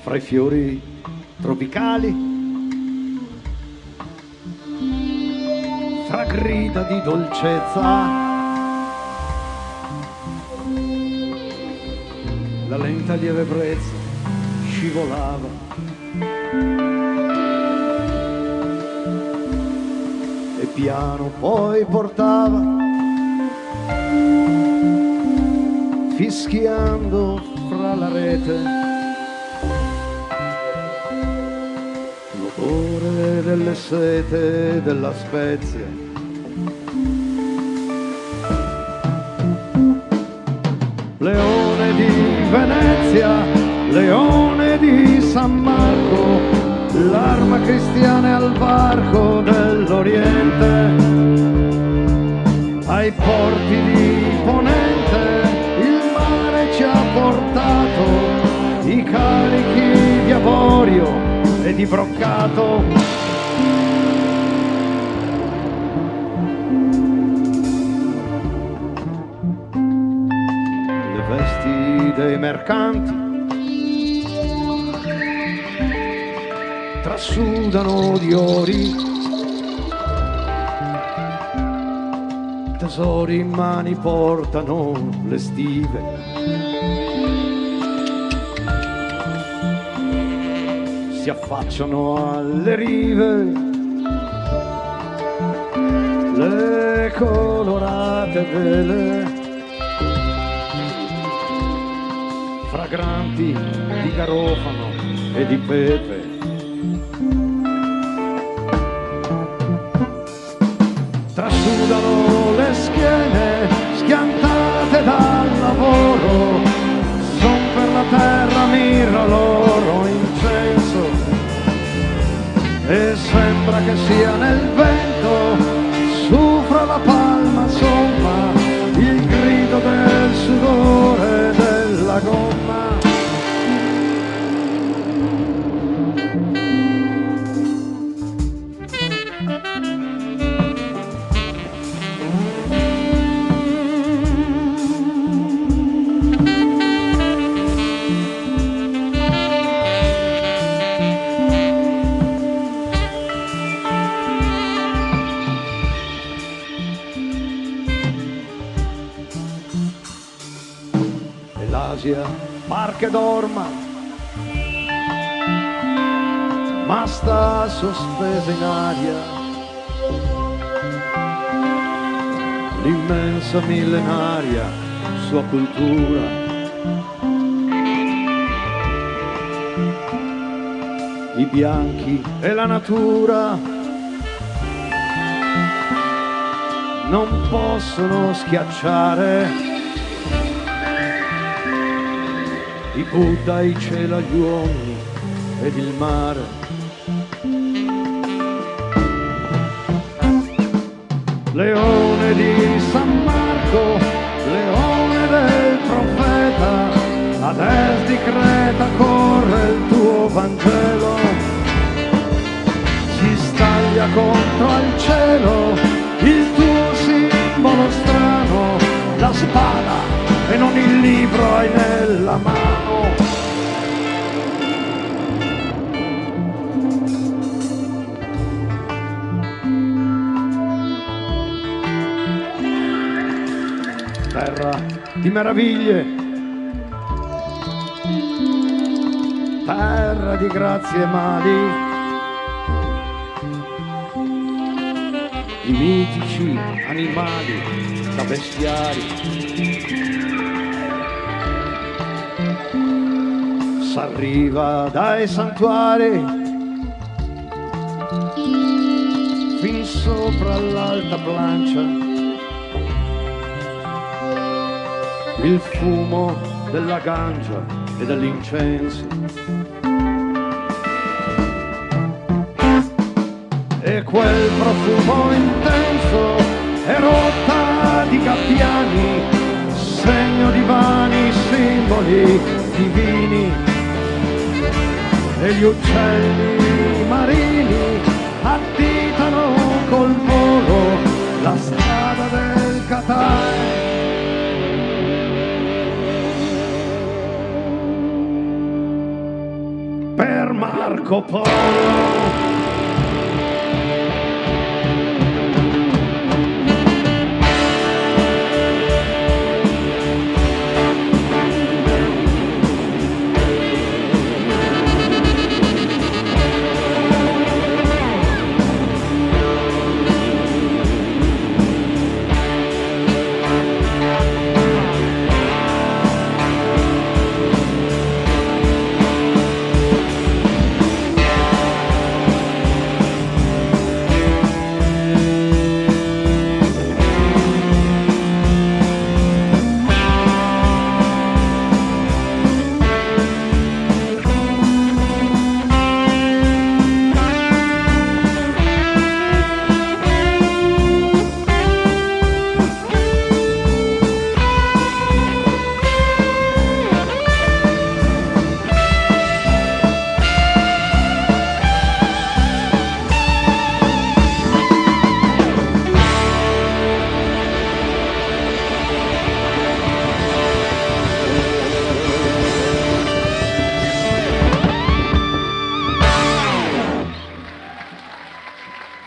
fra i fiori tropicali, fra grida di dolcezza, la lenta lieve brezza scivolava e piano poi portava, fischiando fra la rete, l'odore delle sete e della spezia. Leone di Venezia, leone di San Marco, l'arma cristiana al varco dell'Oriente, ai porti di Ponente il mare ci ha portato i carichi di avorio e di broccato. Le vesti dei mercanti trasudano di ori, tesori in mani portano le stive, si affacciano alle rive, le colorate vele, fragranti di garofano e di pepe. Trasudano le schiene schiantate dal lavoro, son per la terra mirra loro incenso, e sembra che sia nel vento, soffra la palma somma, il grido del sudore della gomma. L'Asia par che dorma, ma sta sospesa in aria, l'immensa millenaria sua cultura. I bianchi e la natura non possono schiacciare i Buddha, i cieli, gli uomini ed il mare. Leone di San Marco, leone del profeta, ad est di Creta corre il tuo Vangelo, si staglia con di meraviglie, terra di grazie e mali, di mitici animali da bestiari. S'arriva dai santuari fin sopra l'alta plancia, il fumo della ganja e dell'incenso, e quel profumo intenso è rotta di gabbiani, segno di vani simboli divini, e gli uccelli marini additano col volo la strada del Qatar. Per Marco Polo.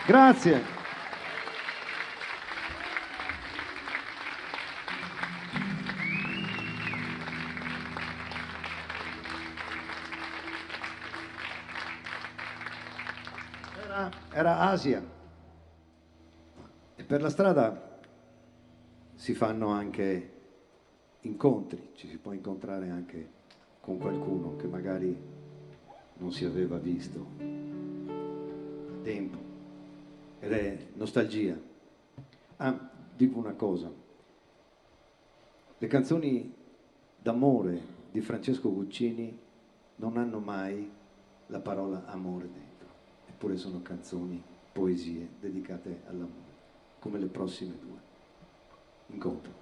Grazie. Era Asia. E per la strada si fanno anche incontri, ci si può incontrare anche con qualcuno che magari non si aveva visto da tempo. Ed è nostalgia. Ah, dico una cosa. Le canzoni d'amore di Francesco Guccini non hanno mai la parola amore dentro. Eppure sono canzoni, poesie dedicate all'amore, come le prossime due. Incontro.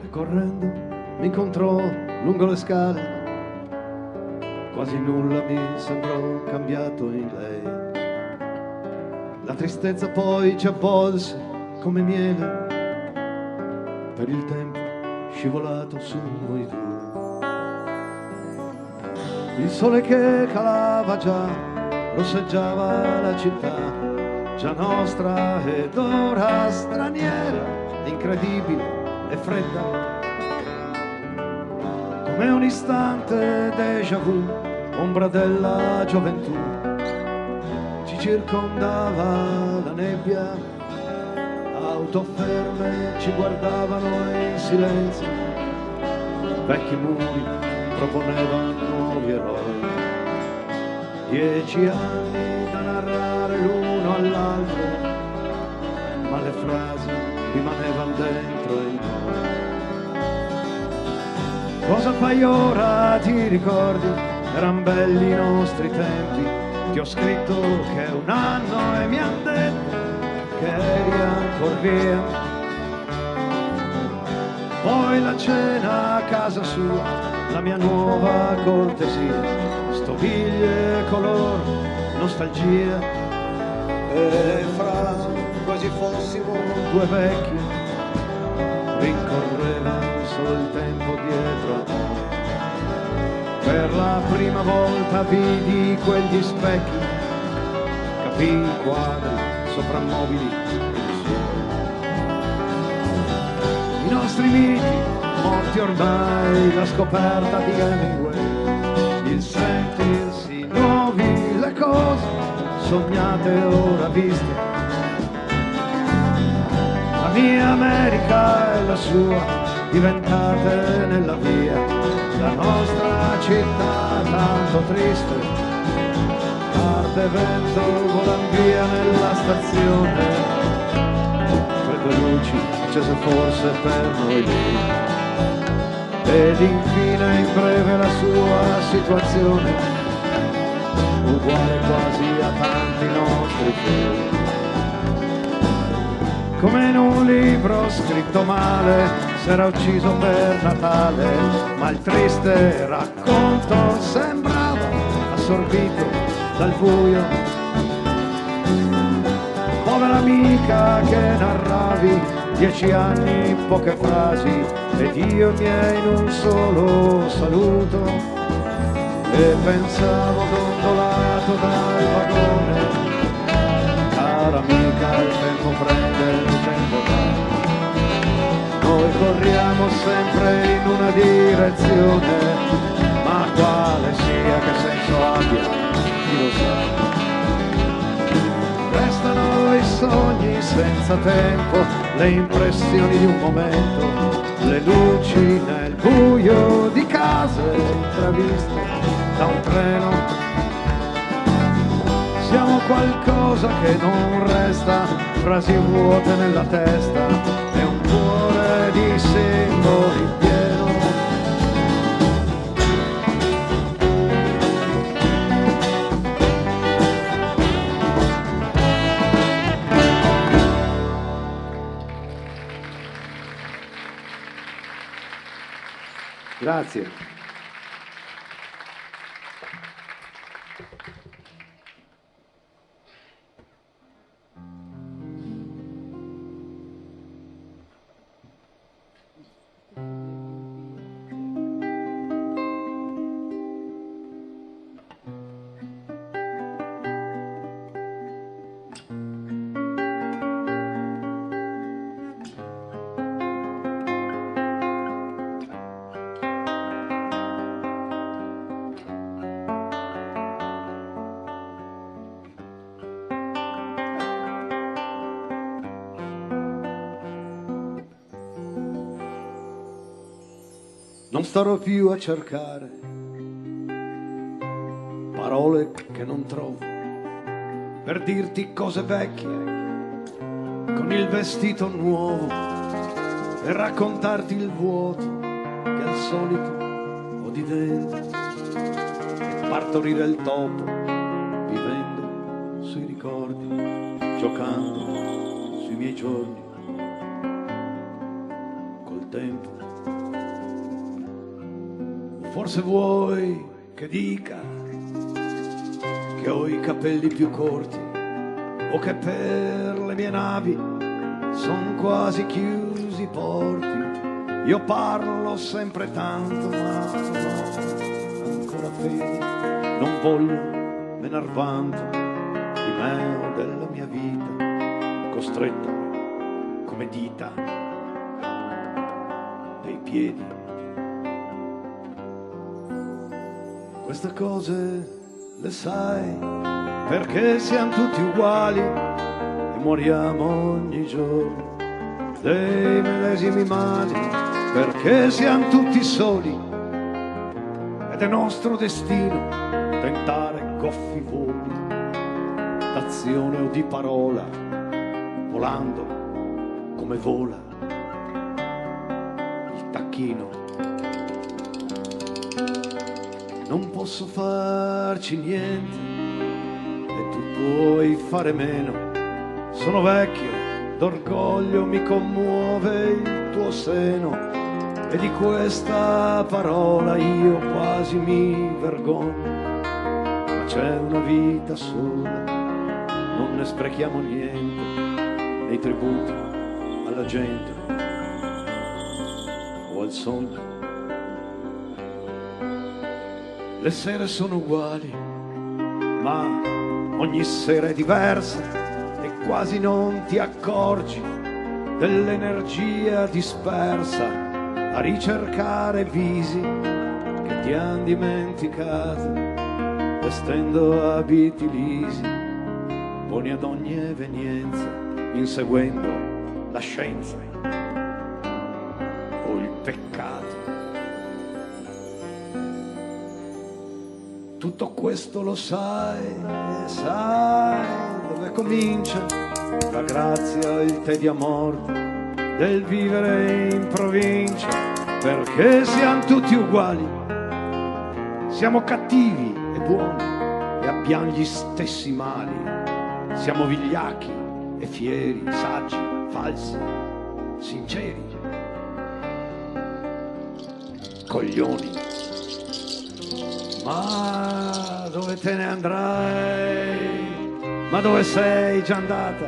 Correndo mi incontrò lungo le scale, quasi nulla mi sembrò cambiato in lei. La tristezza poi ci avvolse come miele, per il tempo scivolato su noi due. Il sole che calava già rosseggiava la città, già nostra ed ora straniera, incredibile e fredda, come un istante déjà vu, ombra della gioventù. Ci circondava la nebbia, auto ferme ci guardavano in silenzio, vecchi muri proponevano nuovi eroi, 10 anni da narrare l'uno all'altro, ma le frasi rimanevano dentro il noi. Cosa fai ora, ti ricordi? Eran belli i nostri tempi. Ti ho scritto che è un anno e mi han detto che eri ancora via. Poi la cena a casa sua, la mia nuova cortesia, stoviglie, color, nostalgia e frasi quasi fossimo due vecchi, rincorrevano solo il tempo dietro a noi. Per la prima volta vidi quegli specchi, capii i quadri soprammobili insieme. I nostri miti, morti ormai, la scoperta di Hemingway, il sentirsi nuovi, le cose sognate ora viste. La mia America e la sua diventate nella via, la nostra città tanto triste, parte e vento volan via nella stazione, fredde luci accese forse per noi lì, ed infine in breve la sua situazione, uguale quasi a tanti nostri film. Come in un libro scritto male, s'era ucciso per Natale, ma il triste racconto sembrava assorbito dal buio. Povera amica che narravi, 10 anni, poche frasi, ed io miei in un solo saluto, e pensavo dondolato dal vagone. Cara amica, il tempo prende, il tempo dà. Noi corriamo sempre in una direzione, ma quale sia, che senso abbia, chi lo sa. Restano i sogni senza tempo, le impressioni di un momento, le luci nel buio di case intraviste da un treno. Siamo qualcosa che non resta, frasi vuote nella testa e un cuore di simboli pieno. Grazie. Non starò più a cercare parole che non trovo per dirti cose vecchie con il vestito nuovo e raccontarti il vuoto che al solito ho di dentro e partorire il topo vivendo sui ricordi, giocando sui miei giorni col tempo. Forse vuoi che dica che ho i capelli più corti o che per le mie navi son quasi chiusi i porti. Io parlo sempre tanto ma non ho ancora fede, non voglio menar vanto di me o della mia vita, costretto come dita dei piedi. Queste cose le sai perché siamo tutti uguali e moriamo ogni giorno dei medesimi mali, perché siamo tutti soli ed è nostro destino tentare goffi voli d'azione o di parola, volando come vola il tacchino. Non posso farci niente e tu puoi fare meno. Sono vecchio, d'orgoglio mi commuove il tuo seno e di questa parola io quasi mi vergogno. Ma c'è una vita sola, non ne sprechiamo niente nei tributi alla gente o al sogno. Le sere sono uguali, ma ogni sera è diversa e quasi non ti accorgi dell'energia dispersa a ricercare visi che ti han dimenticato, vestendo abiti lisi, buoni ad ogni evenienza, inseguendo la scienza o il peccato. Tutto questo lo sai, sai dove comincia la grazia, il te di amor del vivere in provincia, perché siamo tutti uguali, siamo cattivi e buoni e abbiamo gli stessi mali, siamo vigliacchi e fieri, saggi, falsi, sinceri, coglioni. Ma dove te ne andrai? Ma dove sei già andata?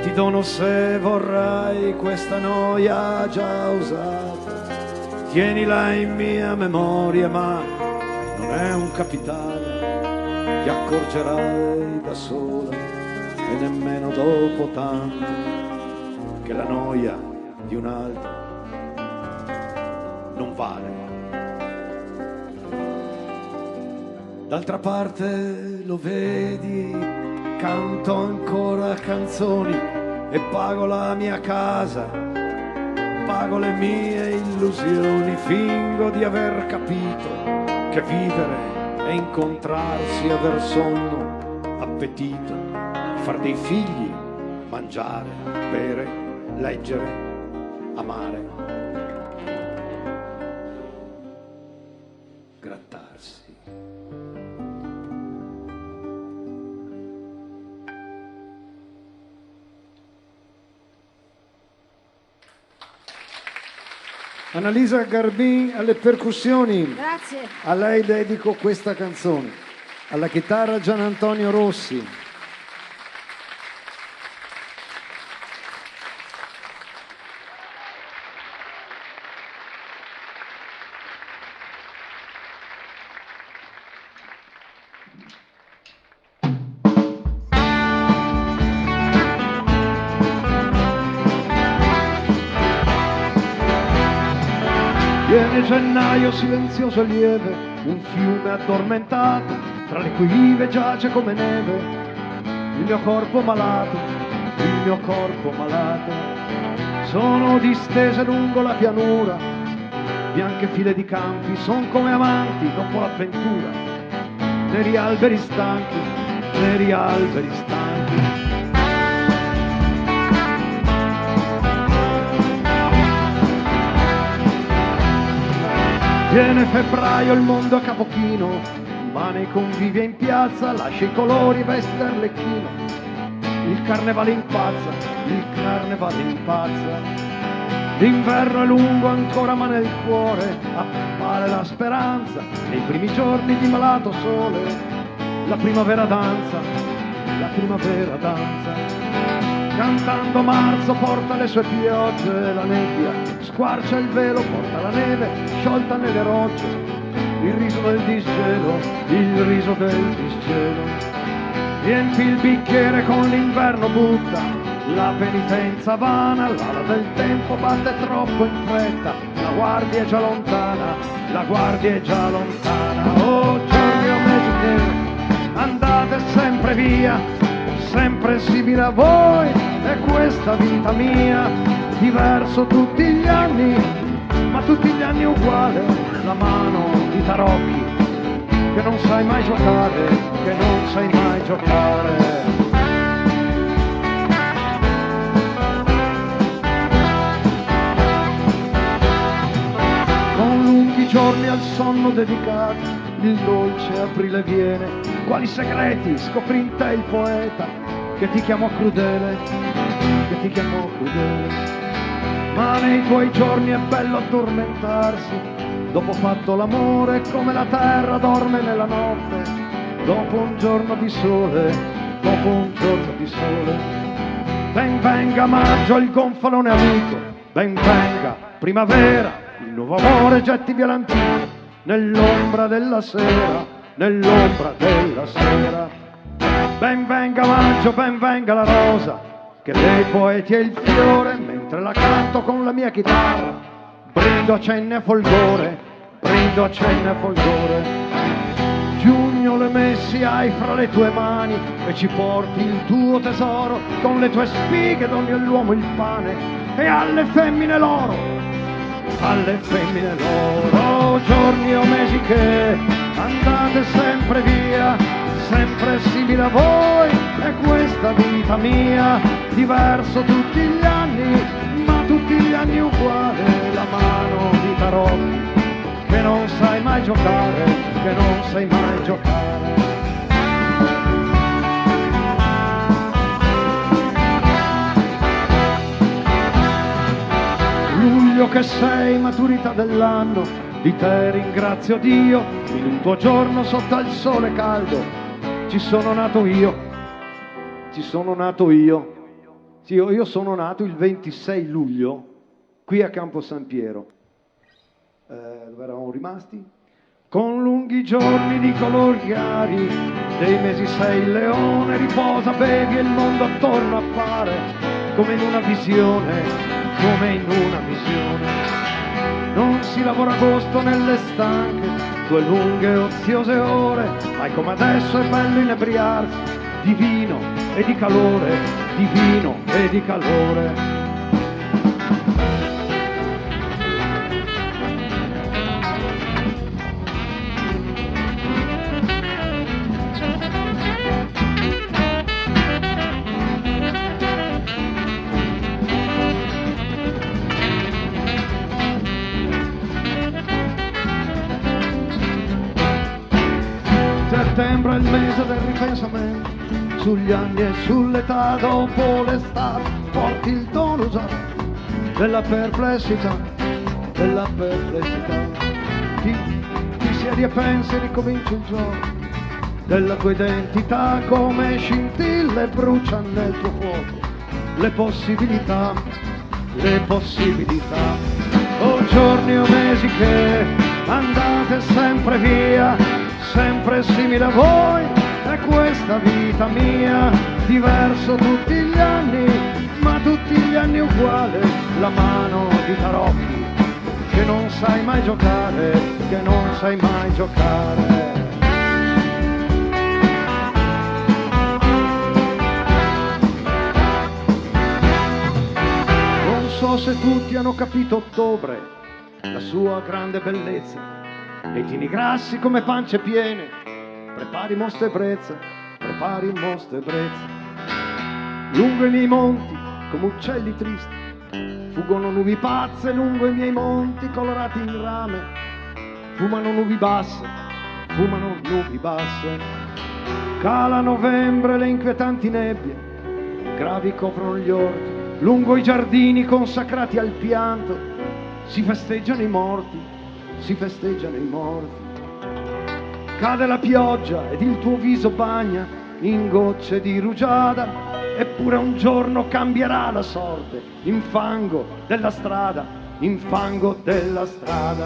Ti dono se vorrai questa noia già usata. Tienila in mia memoria, ma non è un capitale. Ti accorgerai da sola e nemmeno dopo tanto che la noia di un altro non vale. D'altra parte lo vedi, canto ancora canzoni e pago la mia casa, pago le mie illusioni, fingo di aver capito che vivere è incontrarsi, aver sonno, appetito, far dei figli, mangiare, bere, leggere, amare, grattarsi. Annalisa Garbin alle percussioni. Grazie. A lei dedico questa canzone. Alla chitarra Gian Antonio Rossi. Viene gennaio silenzioso e lieve, un fiume addormentato, tra le cui rive giace come neve il mio corpo malato, il mio corpo malato. Sono distese lungo la pianura, bianche file di campi, son come amanti dopo l'avventura, neri alberi stanchi, neri alberi stanchi. Viene febbraio, il mondo a capo chino, ma nei convivi e in piazza lascia i colori, veste Arlecchino. Il carnevale impazza, il carnevale impazza. L'inverno è lungo ancora ma nel cuore appare la speranza. Nei primi giorni di malato sole la primavera danza, la primavera danza. Cantando marzo porta le sue piogge, la nebbia squarcia il velo, porta la neve sciolta nelle rocce, il riso del disgelo, il riso del disgelo. Riempi il bicchiere con l'inverno, butta la penitenza vana, l'ala del tempo batte troppo in fretta, la guardia è già lontana, la guardia è già lontana. Oh giorni o mesi neri, andate sempre via, sempre simile a voi è questa vita mia, diverso tutti gli anni, ma tutti gli anni uguale, la mano di tarocchi, che non sai mai giocare, che non sai mai giocare. Con lunghi giorni al sonno dedicati, il dolce aprile viene, quali segreti scoprì in te il poeta, che ti chiamò crudele, che ti chiamò crudele. Ma nei tuoi giorni è bello addormentarsi, dopo fatto l'amore come la terra dorme nella notte, dopo un giorno di sole, dopo un giorno di sole. Ben venga maggio il gonfalone amico, ben venga primavera, il nuovo amore getti via l'antico, nell'ombra della sera, nell'ombra della sera. Ben venga maggio, ben venga la rosa, che dei poeti è il fiore, mentre la canto con la mia chitarra, brindo a cenni e folgore, brindo a cenni e folgore. Giugno le messi hai fra le tue mani e ci porti il tuo tesoro, con le tue spighe doni all'uomo il pane e alle femmine l'oro, alle femmine l'oro. Giorni o mesi che andate sempre via, sempre simile a voi è questa vita mia, diverso tutti gli anni, ma tutti gli anni uguale, la mano di tarocchi che non sai mai giocare, che non sai mai giocare. Luglio che sei, maturità dell'anno, di te ringrazio Dio, in un tuo giorno sotto al sole caldo, ci sono nato io, ci sono nato io. Sì, io sono nato il 26 luglio, qui a Campo San Piero. Dove eravamo rimasti? Con lunghi giorni di colori chiari, dei mesi sei il leone riposa, bevi e il mondo attorno appare, come in una visione, come in una visione. Non si lavora agosto nelle stanche, tue lunghe oziose ore, mai come adesso è bello inebriarsi, di vino e di calore, di vino e di calore. Settembre è il mese del ripensamento, sugli anni e sull'età, dopo l'estate porti il dono usato della perplessità, della perplessità. Ti siedi e pensi e ricominci il gioco della tua identità, come scintille brucia nel tuo fuoco le possibilità, le possibilità. O giorni o mesi che andate sempre via, sempre simile a voi è questa vita mia, diverso tutti gli anni, ma tutti gli anni uguale, la mano di tarocchi che non sai mai giocare, che non sai mai giocare. Non so se tutti hanno capito ottobre, la sua grande bellezza, e tieni grassi come pance piene, prepari moste e brezza, prepari moste e brezza. Lungo i miei monti, come uccelli tristi, fuggono nubi pazze lungo i miei monti colorati in rame, fumano nubi basse, fumano nubi basse. Cala novembre le inquietanti nebbie, gravi coprono gli orti, lungo i giardini consacrati al pianto, si festeggiano i morti, si festeggiano i morti. Cade la pioggia ed il tuo viso bagna in gocce di rugiada, eppure un giorno cambierà la sorte, in fango della strada, in fango della strada.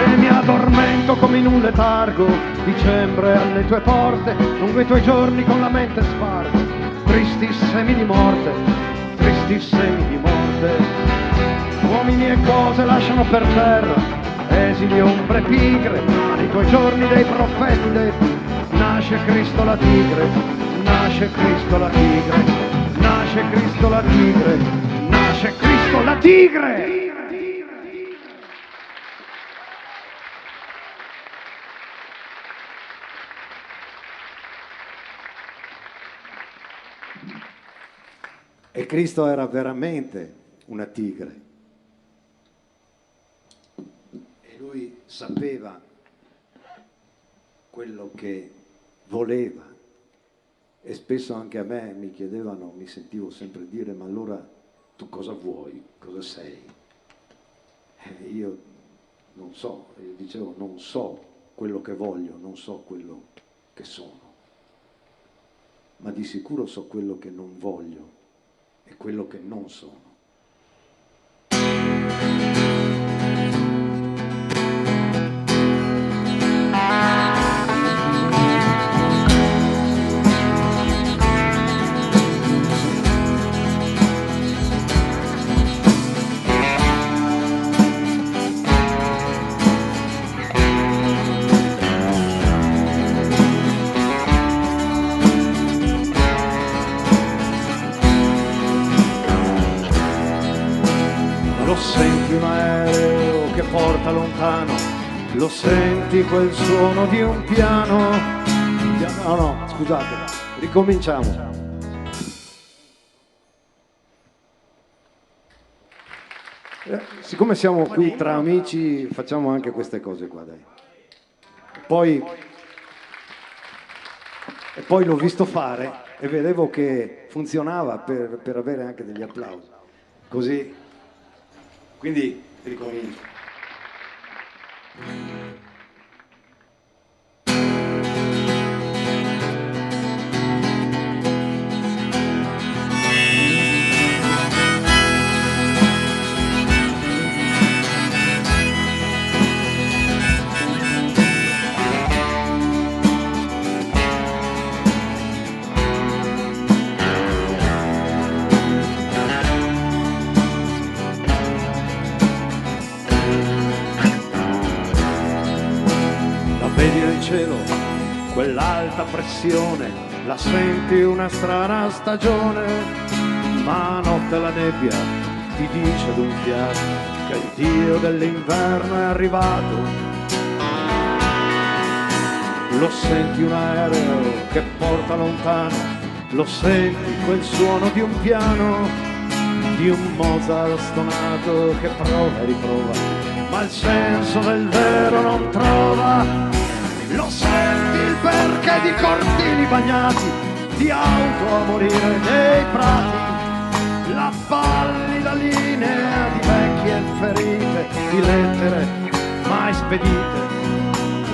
E mi addormento come in un letargo, dicembre alle tue porte, lungo i tuoi giorni con la mente spargo, tristi semi di morte, tristi semi di morte. Uomini e cose lasciano per terra esili ombre pigre, ma nei tuoi giorni dei profeti detti nasce Cristo la tigre, nasce Cristo la tigre, nasce Cristo la tigre, nasce Cristo la tigre. E Cristo era veramente una tigre. E lui sapeva quello che voleva. E spesso anche a me mi chiedevano, mi sentivo sempre dire, ma allora tu cosa vuoi? Cosa sei? Io non so, io dicevo non so quello che voglio, non so quello che sono, ma di sicuro so quello che non voglio e quello che non sono. Lo senti un aereo che porta lontano, lo senti quel suono di un piano. No, scusate, ricominciamo. Siccome siamo qui tra amici, facciamo anche queste cose qua, dai. E poi l'ho visto fare e vedevo che funzionava per avere anche degli applausi. Così. Quindi ricomincio. Vedi nel cielo quell'alta pressione, la senti una strana stagione, ma a notte la nebbia ti dice d'un fiato che il dio dell'inverno è arrivato. Lo senti un aereo che porta lontano, lo senti quel suono di un piano, di un Mozart stonato che prova e riprova, ma il senso del vero non trova. Lo senti il perché di cortili bagnati, di auto a morire nei prati, la pallida linea di vecchie ferite, di lettere mai spedite.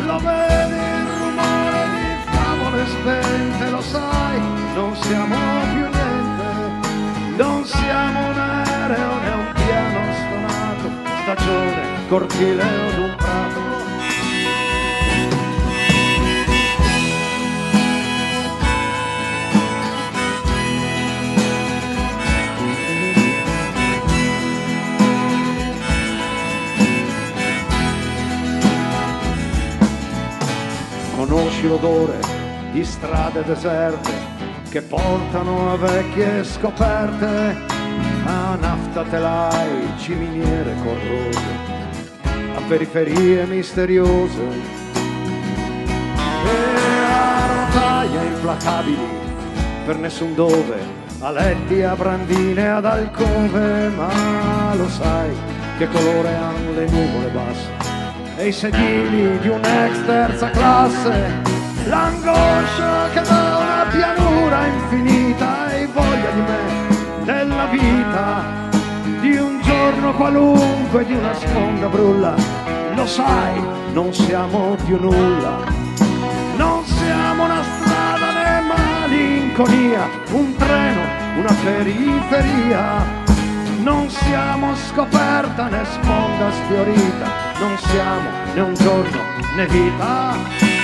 Lo vedi il rumore di favole spente, lo sai, non siamo più niente, non siamo un aereo né un piano stonato, stagione, cortile o un prato. Conosci l'odore di strade deserte che portano a vecchie scoperte, a nafta telai, ciminiere corrose, a periferie misteriose e a rotaie implacabili per nessun dove, a letti, a brandine, ad alcove. Ma lo sai che colore hanno le nuvole basse e i sedili di un'ex terza classe, l'angoscia che da una pianura infinita e voglia di me, della vita, di un giorno qualunque, di una sponda brulla. Lo sai, non siamo più nulla, non siamo una strada né malinconia, un treno, una periferia. Non siamo scoperta né sponda sfiorita, non siamo né un giorno né vita.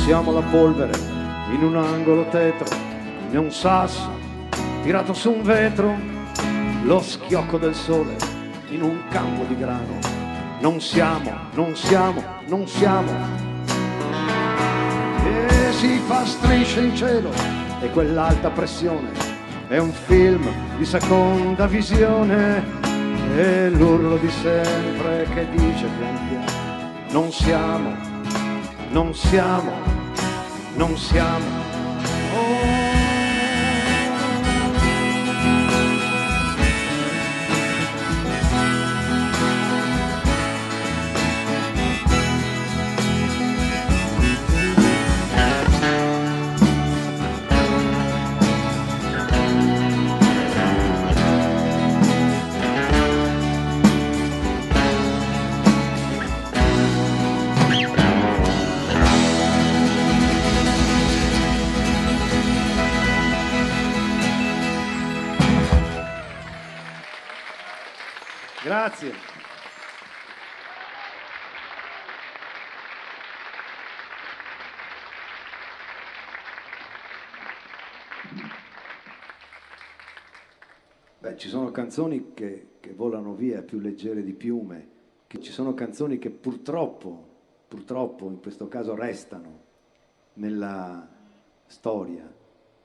Siamo la polvere in un angolo tetro, né un sasso tirato su un vetro, lo schiocco del sole in un campo di grano. Non siamo, non siamo, non siamo. E si fa strisce in cielo e quell'alta pressione è un film di seconda visione. e l'urlo di sempre che dice pian piano non siamo, non siamo, non siamo. Grazie. Beh, ci sono canzoni che volano via più leggere di piume, che ci sono canzoni che purtroppo in questo caso restano nella storia,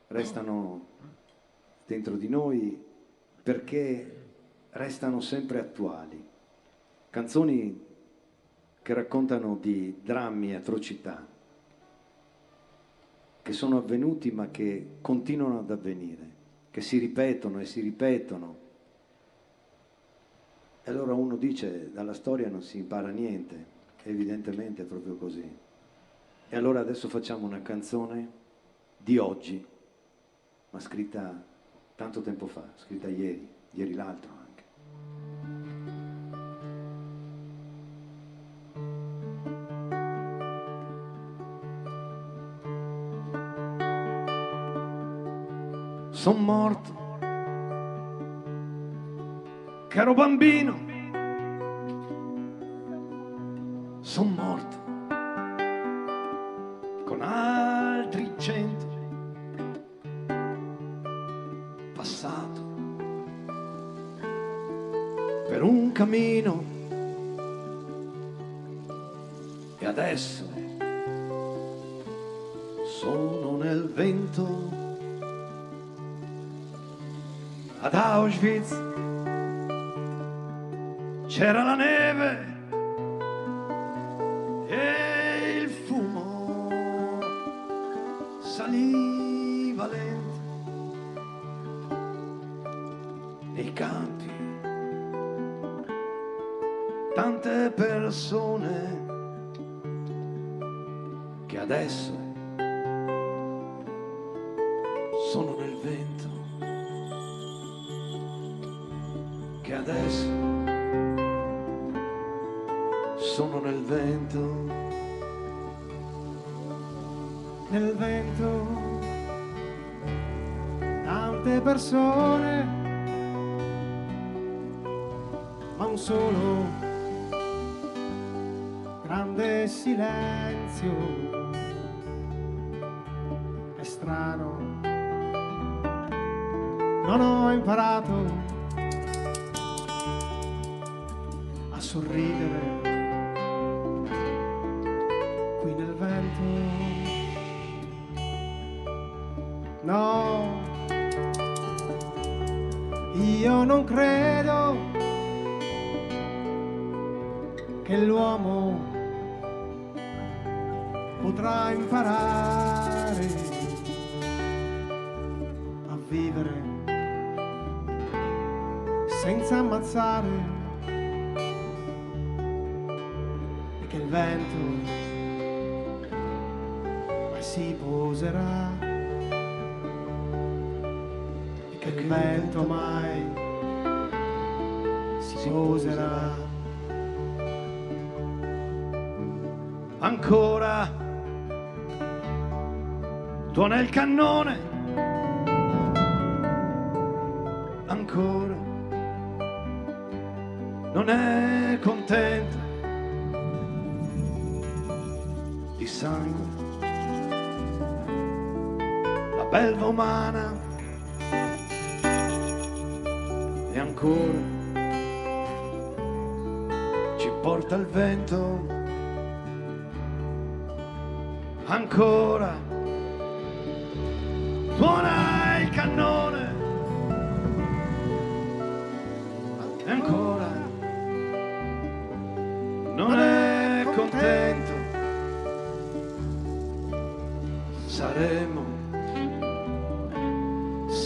restano dentro di noi perché restano sempre attuali. Canzoni che raccontano di drammi e atrocità che sono avvenuti ma che continuano ad avvenire, che si ripetono e si ripetono. E allora uno dice, dalla storia non si impara niente, evidentemente è proprio così. E allora adesso facciamo una canzone di oggi, ma scritta tanto tempo fa, scritta ieri l'altro anche. Son morto, che ero bambino, son morto con altri 100, passato per un cammino e adesso sono nel vento. Ad Auschwitz c'era la neve e il fumo saliva lento nei campi. Tante persone che adesso sono nel vento. Che adesso sono nel vento. Nel vento tante persone, ma un solo grande silenzio. È strano, non ho imparato a sorridere qui nel vento. No, io non credo che l'uomo potrà imparare a vivere senza ammazzare, e che il vento mai si poserà, e che il vento mai si poserà. Ancora tuona il cannone, ancora non è contento di sangue la belva umana, e ancora ci porta il vento. Ancora tuona il cannone, e ancora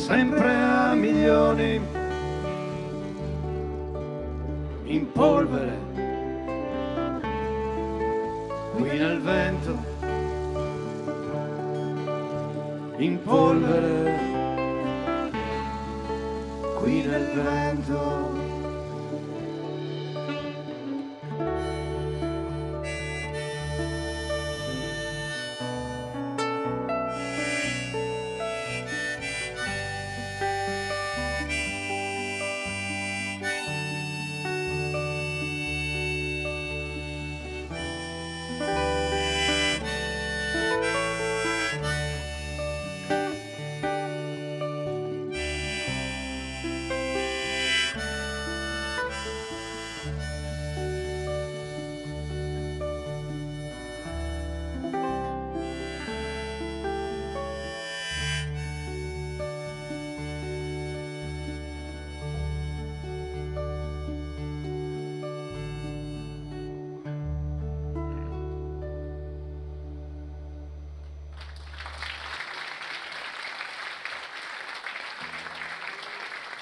sempre a milioni, in polvere, qui nel vento, in polvere, qui nel vento.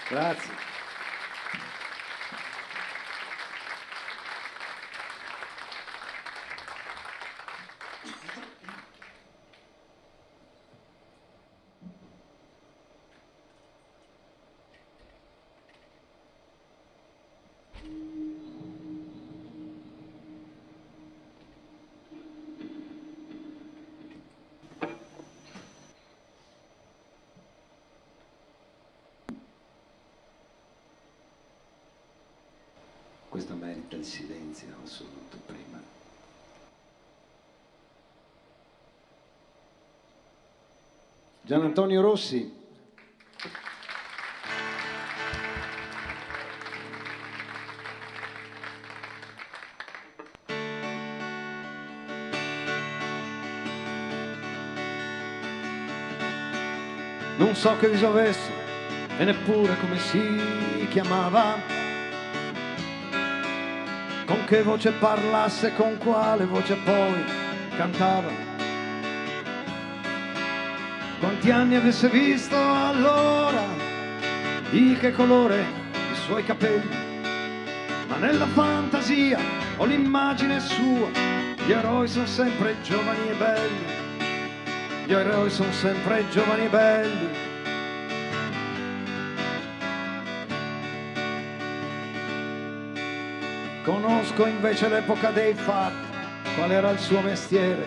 Grazie. Questo merita il silenzio assoluto prima. Gian Antonio Rossi. Non so che viso avesse e neppure come si chiamava, con che voce parlasse, con quale voce poi cantava, quanti anni avesse visto allora, di che colore i suoi capelli, ma nella fantasia ho l'immagine sua, gli eroi sono sempre giovani e belli, gli eroi sono sempre giovani e belli. Conosco invece l'epoca dei fatti, qual era il suo mestiere.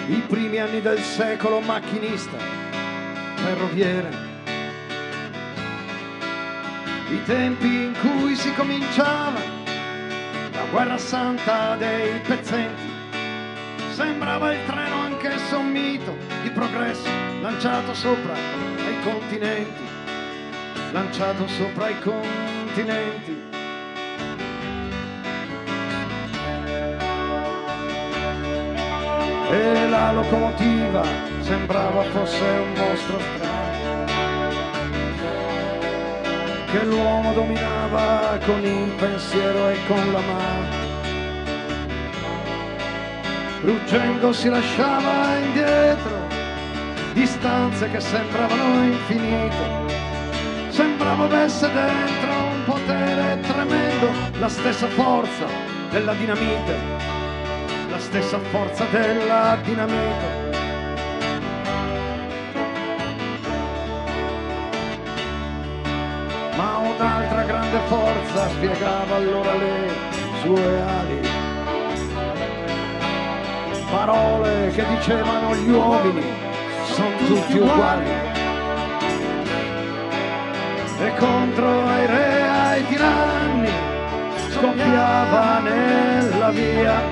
I primi anni del secolo, macchinista, ferroviere. I tempi in cui si cominciava la guerra santa dei pezzenti. Sembrava il treno anch'esso un mito di progresso, lanciato sopra ai continenti, lanciato sopra i continenti. E la locomotiva sembrava fosse un mostro strano che l'uomo dominava con il pensiero e con la mano. Ruggendo si lasciava indietro distanze che sembravano infinite. Sembrava avesse dentro un potere tremendo, la stessa forza della dinamite, la stessa forza della dinamite. Ma un'altra grande forza spiegava allora le sue ali, parole che dicevano gli uomini sono tutti uguali. E contro ai re, ai tiranni, scoppiava nella via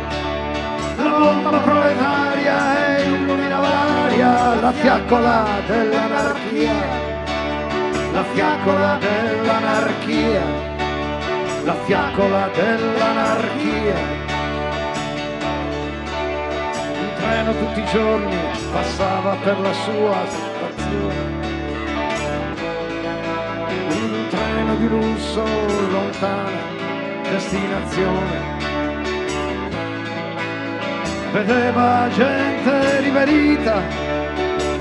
la bomba proletaria e illuminava l'aria, la fiaccola dell'anarchia, la fiaccola dell'anarchia, la fiaccola dell'anarchia. Un treno tutti i giorni passava per la sua stazione, un treno di lusso, lontana destinazione. Vedeva gente riverita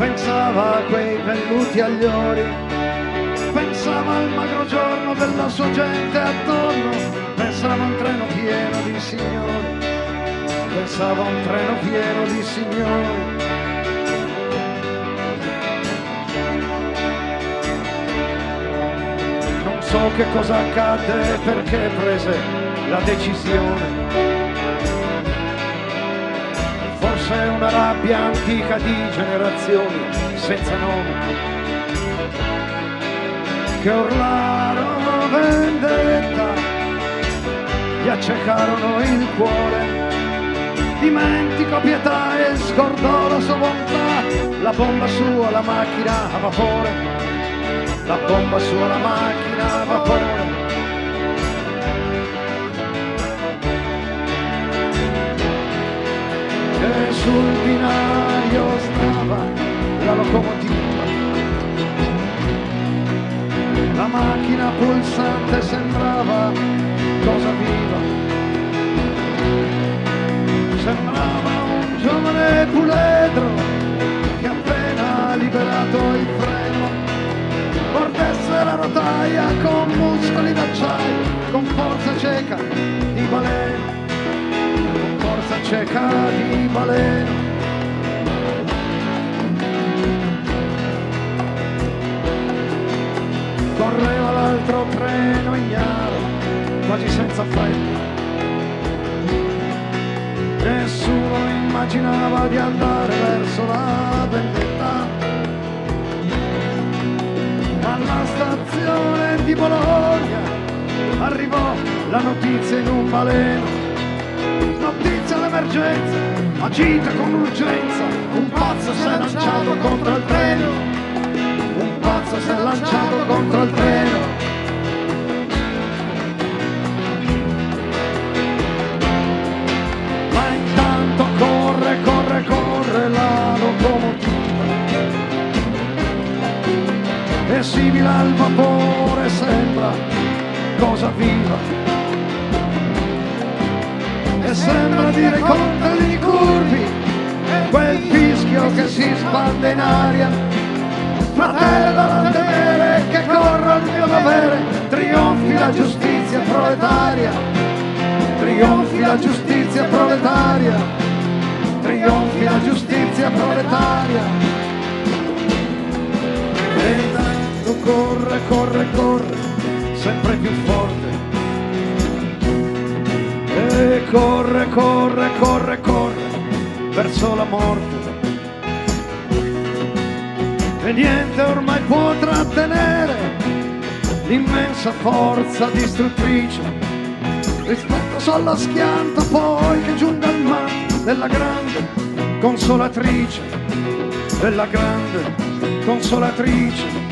pensava a quei velluti agli ori, pensava al magro giorno della sua gente attorno, pensava a un treno pieno di signori, pensava a un treno pieno di signori. Non so che cosa accadde, perché prese la decisione. Forse è una rabbia antica di generazioni senza nome, che urlarono vendetta, gli accecarono il cuore. Dimentico pietà e scordò la sua bontà, la bomba sua, la macchina a vapore, la bomba sua, la macchina a vapore. E sul binario stava la locomotiva, la macchina pulsante sembrava cosa viva, sembrava un giovane puledro che appena liberato il freno mordesse la rotaia con muscoli d'acciaio, con forza cieca di baleno, con forza cieca di baleno. Correva l'altro treno ignaro, quasi senza fretta. Nessuno immaginava di andare verso la vendetta. Alla stazione di Bologna arrivò la notizia in un baleno. Notizia d'emergenza, agita con urgenza, un pazzo si è lanciato contro il treno, un pazzo si è lanciato contro il treno. Ma intanto corre, corre, corre la locomotiva e simile al vapore sembra cosa viva, e sembra dire contadini curvi quel fischio che si spande in aria. Fratello non temere che corra il mio dovere, trionfi la giustizia proletaria, trionfi la giustizia proletaria, trionfi la giustizia proletaria. E intanto corre, corre, corre, sempre più forte. E corre, corre, corre, corre, verso la morte. E niente ormai può trattenere l'immensa forza distruttrice, rispetto solo schianto poi che giunga al mare della grande consolatrice, della grande consolatrice.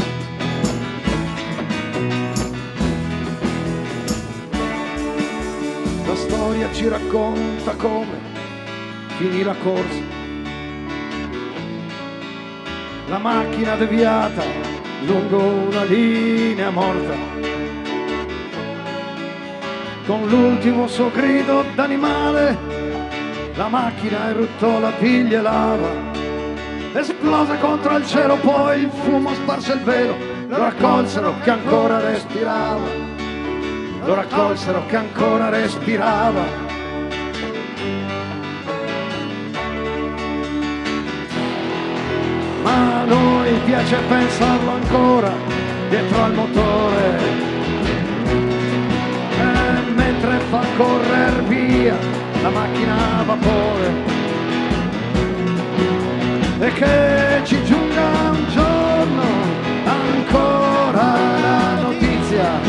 La storia ci racconta come finì la corsa, la macchina deviata lungo una linea morta, con l'ultimo suo grido d'animale la macchina eruttò la piglia e lava, esplose contro il cielo, poi il fumo sparse il velo, lo raccolsero che ancora respirava, lo raccolsero che ancora respirava. Ma a noi piace pensarlo ancora dietro al motore, e mentre fa correr via la macchina a vapore, e che ci giunga un giorno ancora la notizia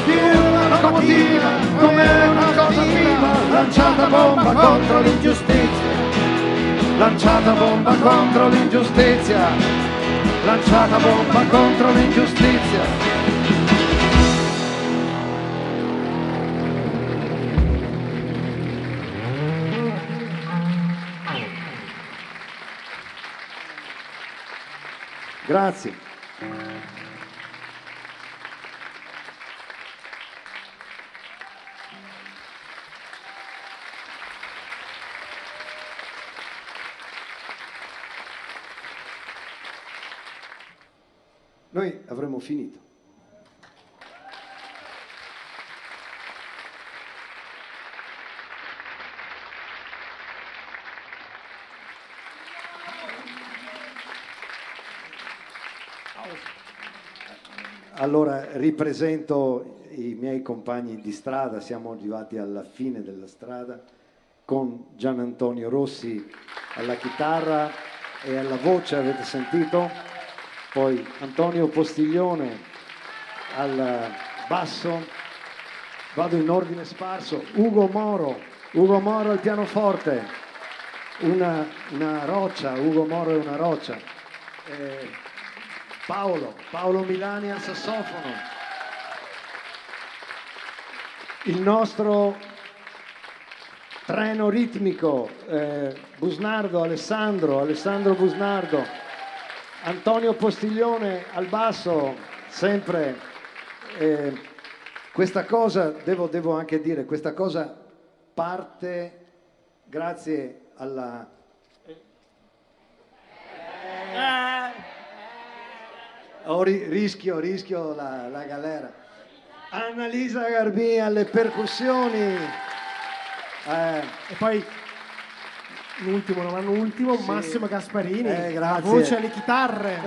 di una locomotiva come una cosa viva, lanciata bomba contro l'ingiustizia, lanciata bomba contro l'ingiustizia, lanciata bomba contro l'ingiustizia. Grazie. noi avremmo finito. Allora ripresento i miei compagni di strada, siamo arrivati alla fine della strada con Gian Antonio Rossi alla chitarra e alla voce, avete sentito? Poi Antonio Postiglione al basso, vado in ordine sparso, Ugo Moro al pianoforte, una roccia, Ugo Moro è una roccia. Paolo Milani al sassofono, il nostro treno ritmico, Alessandro Busnardo, Antonio Postiglione al basso, sempre. Questa cosa, devo anche dire, questa cosa parte grazie alla... rischio la galera. Annalisa Garbì alle percussioni. E poi l'ultimo, non hanno ultimo, sì. Massimo Gasparini, grazie. Voce alle chitarre.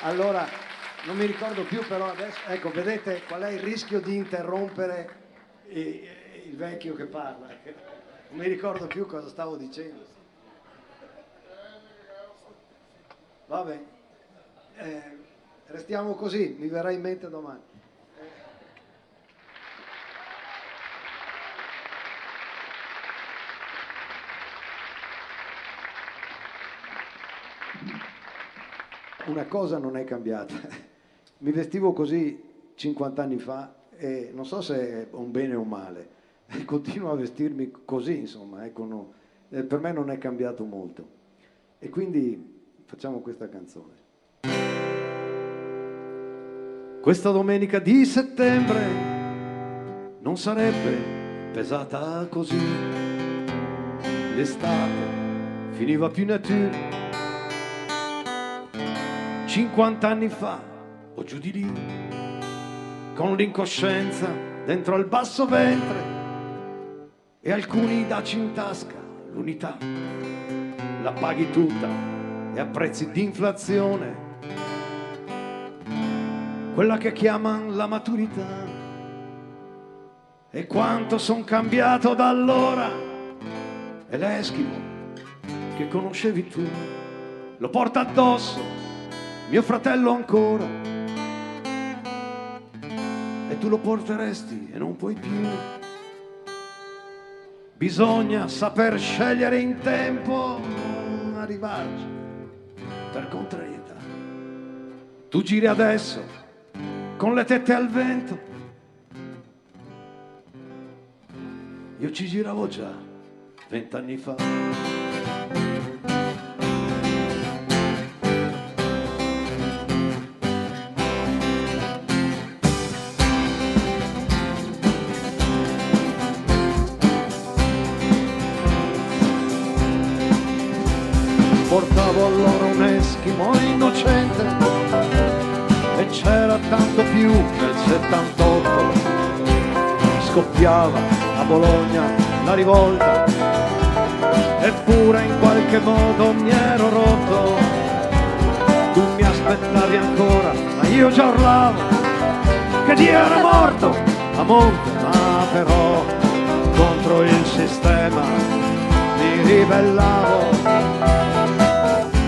Allora, non mi ricordo più, però adesso, ecco, vedete qual è il rischio di interrompere il vecchio che parla. Non mi ricordo più cosa stavo dicendo. Vabbè. Restiamo così, mi verrà in mente domani. Una cosa non è cambiata. Mi vestivo così 50 anni fa e non so se è un bene o un male. Continuo a vestirmi così, insomma, ecco, per me non è cambiato molto. E quindi facciamo questa canzone. Questa domenica di settembre non sarebbe pesata così. L'estate finiva più natura. 50 anni fa o giù di lì, con l'incoscienza dentro al basso ventre e alcuni daci in tasca, l'unità la paghi tutta e a prezzi di inflazione, quella che chiamano la maturità. E quanto son cambiato da allora, e l'Eskimo che conoscevi tu lo porta addosso mio fratello ancora, e tu lo porteresti e non puoi più. Bisogna saper scegliere in tempo, non arrivarci per contrarietà. Tu giri adesso con le tette al vento, io ci giravo già 20 anni fa. Portavo allora un Eskimo innocente e c'era tanto più nel 78. Scoppiava a Bologna la rivolta, eppure in qualche modo mi ero rotto. Tu mi aspettavi ancora, ma io già urlavo che Dio era morto a monte, ma però contro il sistema mi ribellavo,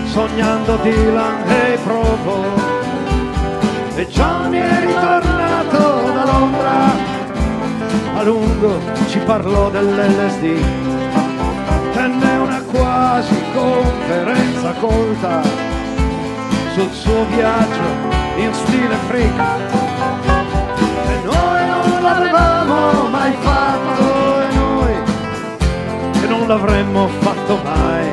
sognando Dylan e Provo. E Johnny è ritornato da Londra, a lungo ci parlò dell'LSD, tenne una quasi conferenza colta sul suo viaggio in stile freak. E noi non l'avevamo mai fatto, e noi che non l'avremmo fatto mai.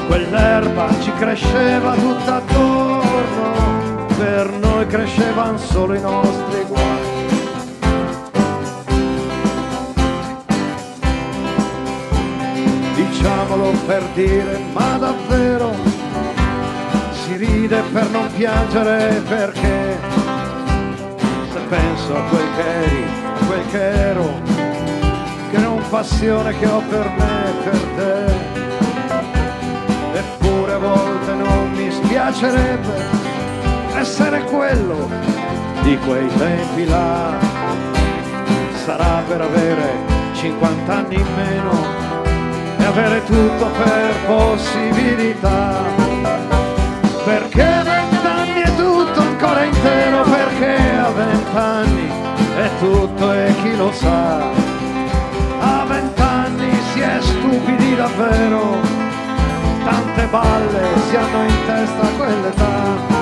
Quell'erba ci cresceva tutta attorno, per noi crescevano solo i nostri guai. Diciamolo per dire, ma davvero si ride per non piangere, perché se penso a quel che eri, a quel che ero, che non passione che ho per me e per te, eppure a volte non mi spiacerebbe essere quello di quei tempi là. Sarà per avere 50 anni in meno e avere tutto per possibilità, perché a 20 anni è tutto ancora intero, perché a 20 anni è tutto e chi lo sa, a 20 anni si è stupidi davvero, tante balle si hanno in testa a quell'età.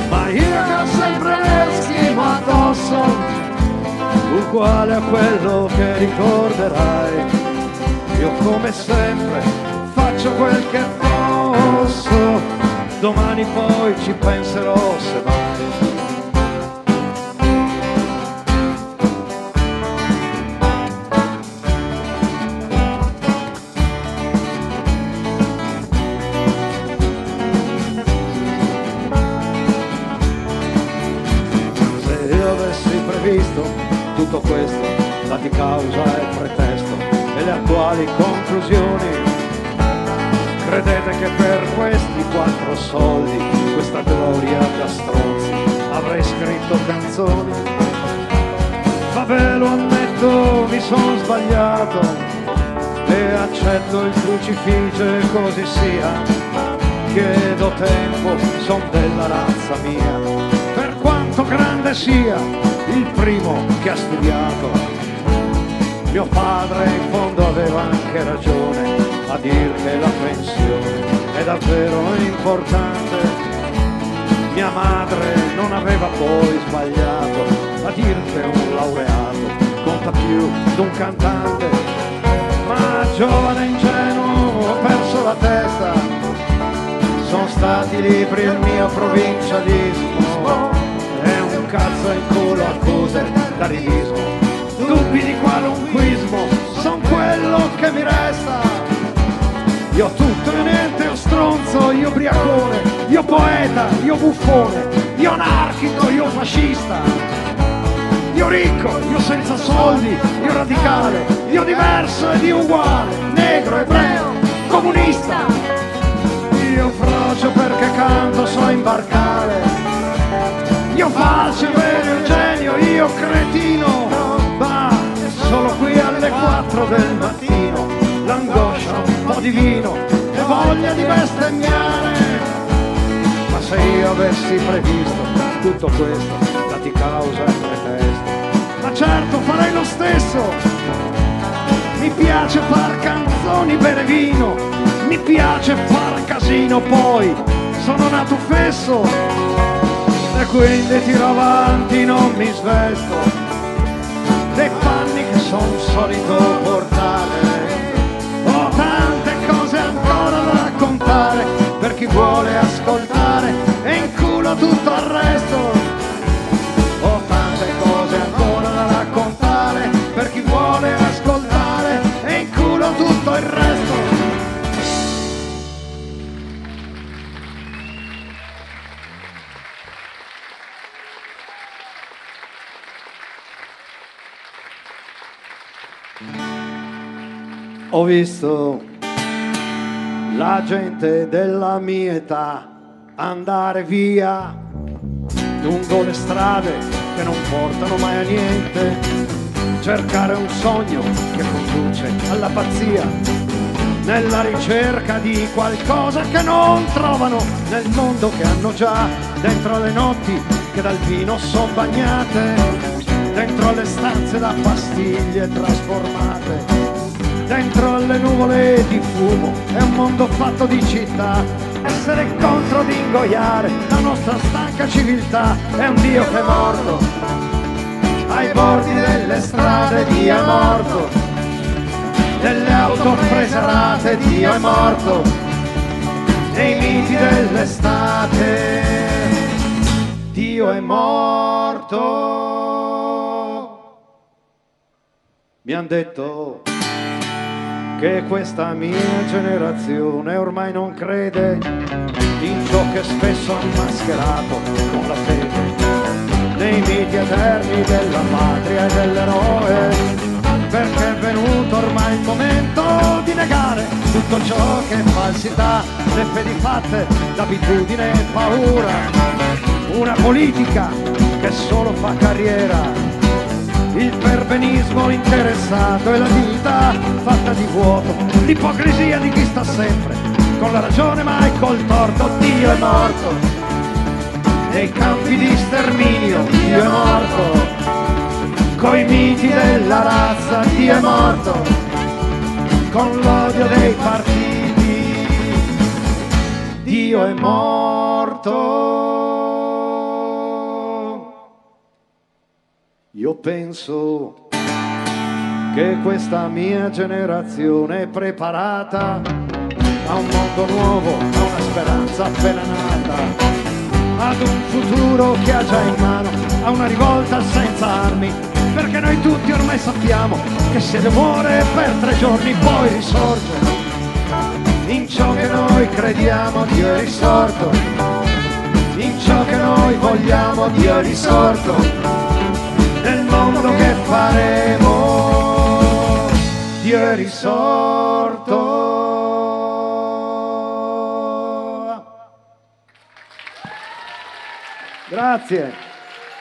Ma io che ho sempre schimo addosso, uguale a quello che ricorderai, io come sempre faccio quel che posso, domani poi ci penserò se mai. Tutto questo, dati causa e pretesto e le attuali conclusioni, credete che per questi 4 soldi, questa gloria da stronzi, avrei scritto canzoni? Vabbè, lo ammetto, mi sono sbagliato e accetto il crucifisso e così sia, chiedo tempo, son della razza mia, per quanto grande sia il primo che ha studiato. Mio padre in fondo aveva anche ragione a dir che la pensione è davvero importante. Mia madre non aveva poi sbagliato a dir che un laureato conta più di un cantante. Ma giovane ingenuo ho perso la testa, sono stati i libri il mio provincialismo, è un cazzo in culo accuse d'aridismo, dubbi di qualunquismo, son quello che mi resta. Io tutto e niente, io stronzo, io briacone, io poeta, io buffone, io anarchico, io fascista, io ricco, io senza soldi, io radicale, io diverso ed io uguale, negro, ebreo, comunista, io frocio perché canto, so imbarcare, io falso, io vero, io genio, io cretino, ma solo qui alle 4 del mattino, l'angoscia, un po' di vino e voglia di bestemmiare. Ma se io avessi previsto tutto questo, dati causa e pretesto, ma certo farei lo stesso. Mi piace far canzoni, bere vino, mi piace far casino, poi sono nato fesso e quindi tiro avanti, non mi svesto dei panni che son solito portare. Ho tante cose ancora da raccontare per chi vuole ascoltare e inculo tutto il resto. Ho tante cose ancora da raccontare per chi vuole ascoltare e inculo tutto il resto. Ho visto la gente della mia età andare via lungo le strade che non portano mai a niente, cercare un sogno che conduce alla pazzia, nella ricerca di qualcosa che non trovano nel mondo che hanno già, dentro le notti che dal vino son bagnate, dentro le stanze da pastiglie trasformate, dentro alle nuvole di fumo. È un mondo fatto di città, essere contro di ingoiare la nostra stanca civiltà. È un Dio che è morto ai bordi delle strade, Dio è morto delle auto freserate, Dio è morto nei miti dell'estate, Dio è morto. Mi han detto che questa mia generazione ormai non crede in ciò che spesso ha mascherato con la fede, nei miti eterni della patria e dell'eroe, perché è venuto ormai il momento di negare tutto ciò che è falsità, le fedi fatte d'abitudine e paura, una politica che solo fa carriera, il perbenismo interessato e la vita fatta di vuoto, l'ipocrisia di chi sta sempre con la ragione mai col torto. Dio è morto nei campi di sterminio, Dio è morto coi miti della razza, Dio è morto con l'odio dei partiti, Dio è morto. Io penso che questa mia generazione è preparata a un mondo nuovo, a una speranza appena nata, ad un futuro che ha già in mano, a una rivolta senza armi, perché noi tutti ormai sappiamo che se ne muore per 3 giorni poi risorge. In ciò che noi crediamo Dio è risorto, in ciò che noi vogliamo Dio è risorto, nel mondo che faremo Dio è risorto. Grazie,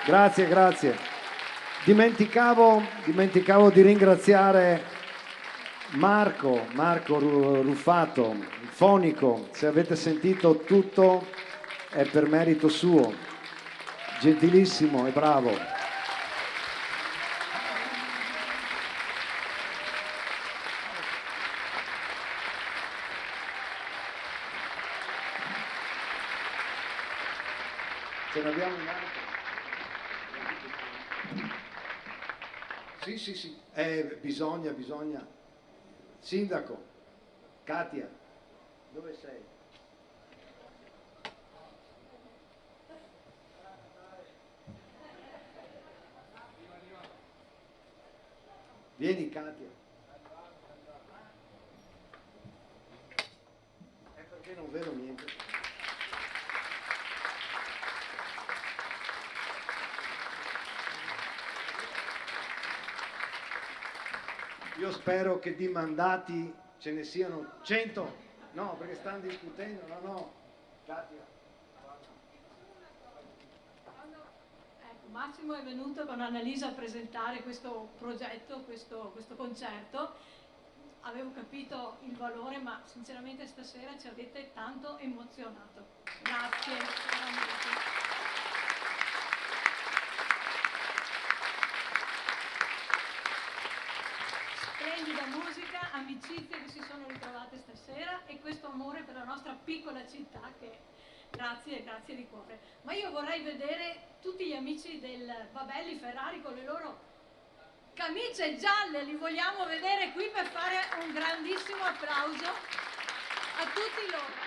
grazie, grazie. Dimenticavo di ringraziare Marco Ruffato, il fonico. Se avete sentito tutto è per merito suo, gentilissimo e bravo. Ce l'abbiamo in alto? Sì. Bisogna. Sindaco, Katia, dove sei? Vieni, Katia. È perché non vedo niente. Io spero che di mandati ce ne siano 100. No, perché stanno discutendo. No. Katia. Ecco, Massimo è venuto con Annalisa a presentare questo progetto, questo concerto. Avevo capito il valore, ma sinceramente stasera ci avete tanto emozionato. Grazie, veramente. Splendida musica, amicizie che si sono ritrovate stasera e questo amore per la nostra piccola città che grazie di cuore. Ma io vorrei vedere tutti gli amici del Babelli Ferrari con le loro camicie gialle, li vogliamo vedere qui per fare un grandissimo applauso a tutti loro.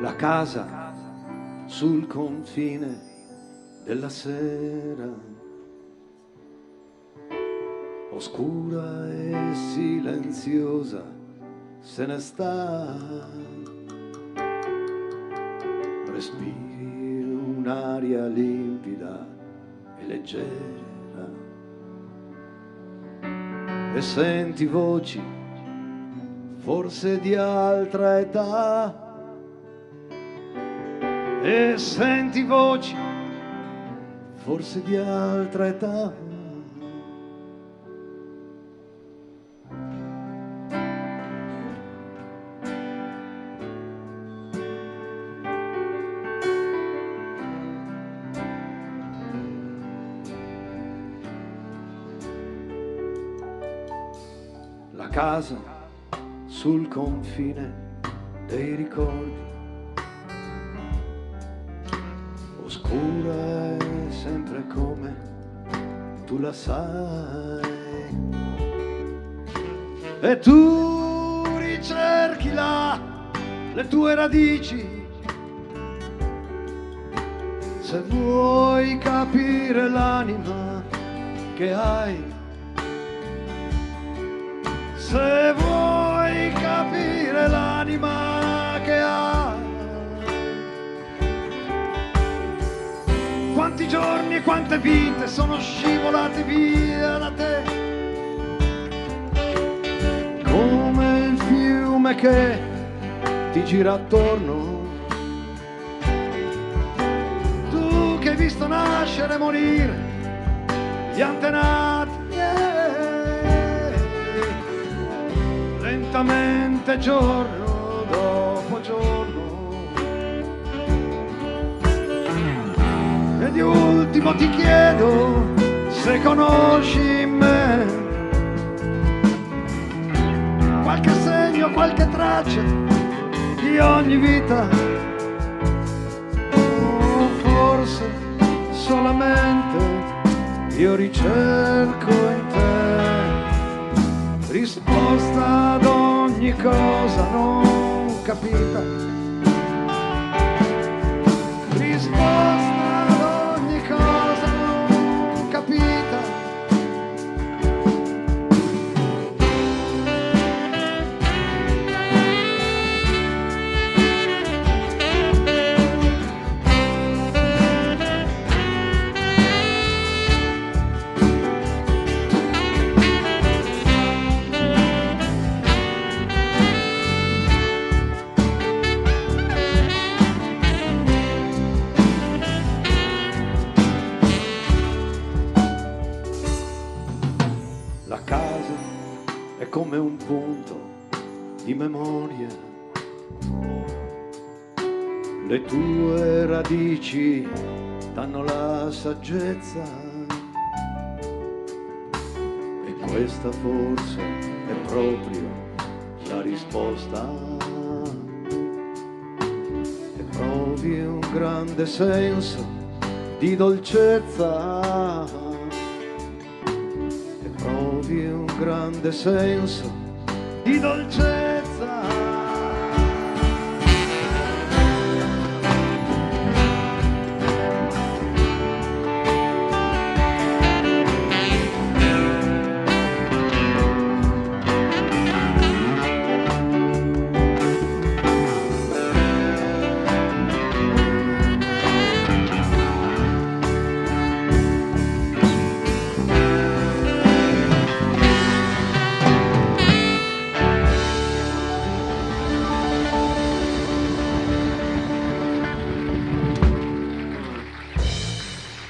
La casa sul confine della sera, oscura e silenziosa, se ne sta. Respiri un'aria limpida e leggera e senti voci, forse di altra età. E senti voci, forse di altra età. casa sul confine dei ricordi, oscura è sempre come tu la sai, e tu ricerchi là le tue radici. Se vuoi capire l'anima che hai, se vuoi capire l'anima che hai, quanti giorni e quante vite sono scivolate via da te, come il fiume che ti gira attorno. Tu che hai visto nascere e morire gli antenati, lentamente giorno dopo giorno, e di ultimo ti chiedo se conosci me qualche segno, qualche traccia di ogni vita, o forse solamente io ricerco in te risposta ad ogni cosa non capita, risposta ad ogni cosa non capita. La casa è come un punto di memoria, le tue radici danno la saggezza, e questa forse è proprio la risposta, e provi un grande senso di dolcezza, provi un grande senso di dolcezza.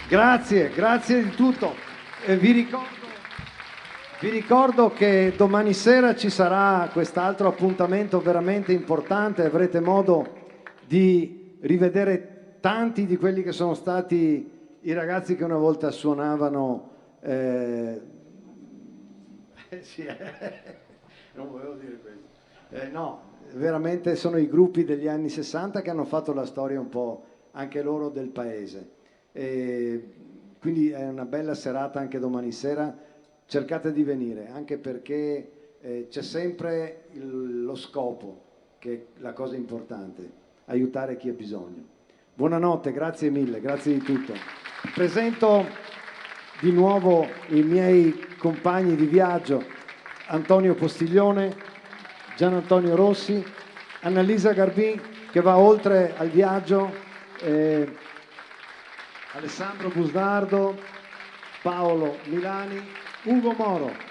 Grazie, grazie di tutto. Vi ricordo che domani sera ci sarà quest'altro appuntamento veramente importante, avrete modo di rivedere tanti di quelli che sono stati i ragazzi che una volta suonavano. Sì, non volevo dire questo. No, veramente sono i gruppi degli anni 60 che hanno fatto la storia un po' anche loro del paese. Quindi è una bella serata anche domani sera, cercate di venire, anche perché c'è sempre lo scopo, che è la cosa importante, aiutare chi ha bisogno. Buonanotte, grazie mille, grazie di tutto. Presento di nuovo i miei compagni di viaggio, Antonio Postiglione, Gian Antonio Rossi, Annalisa Garbin che va oltre al viaggio, Alessandro Busnardo, Paolo Milani, Ugo Moro.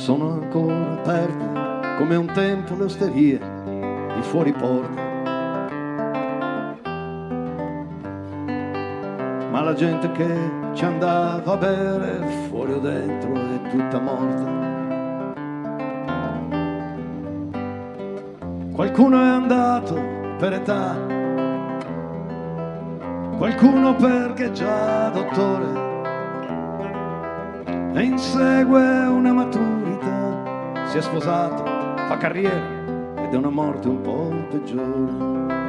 sono ancora aperte come un tempo le osterie di fuori porta. Ma la gente che ci andava a bere fuori o dentro è tutta morta. Qualcuno è andato per età, qualcuno perché già dottore e insegue una maturità, si è sposato, fa carriera ed è una morte un po' peggiore.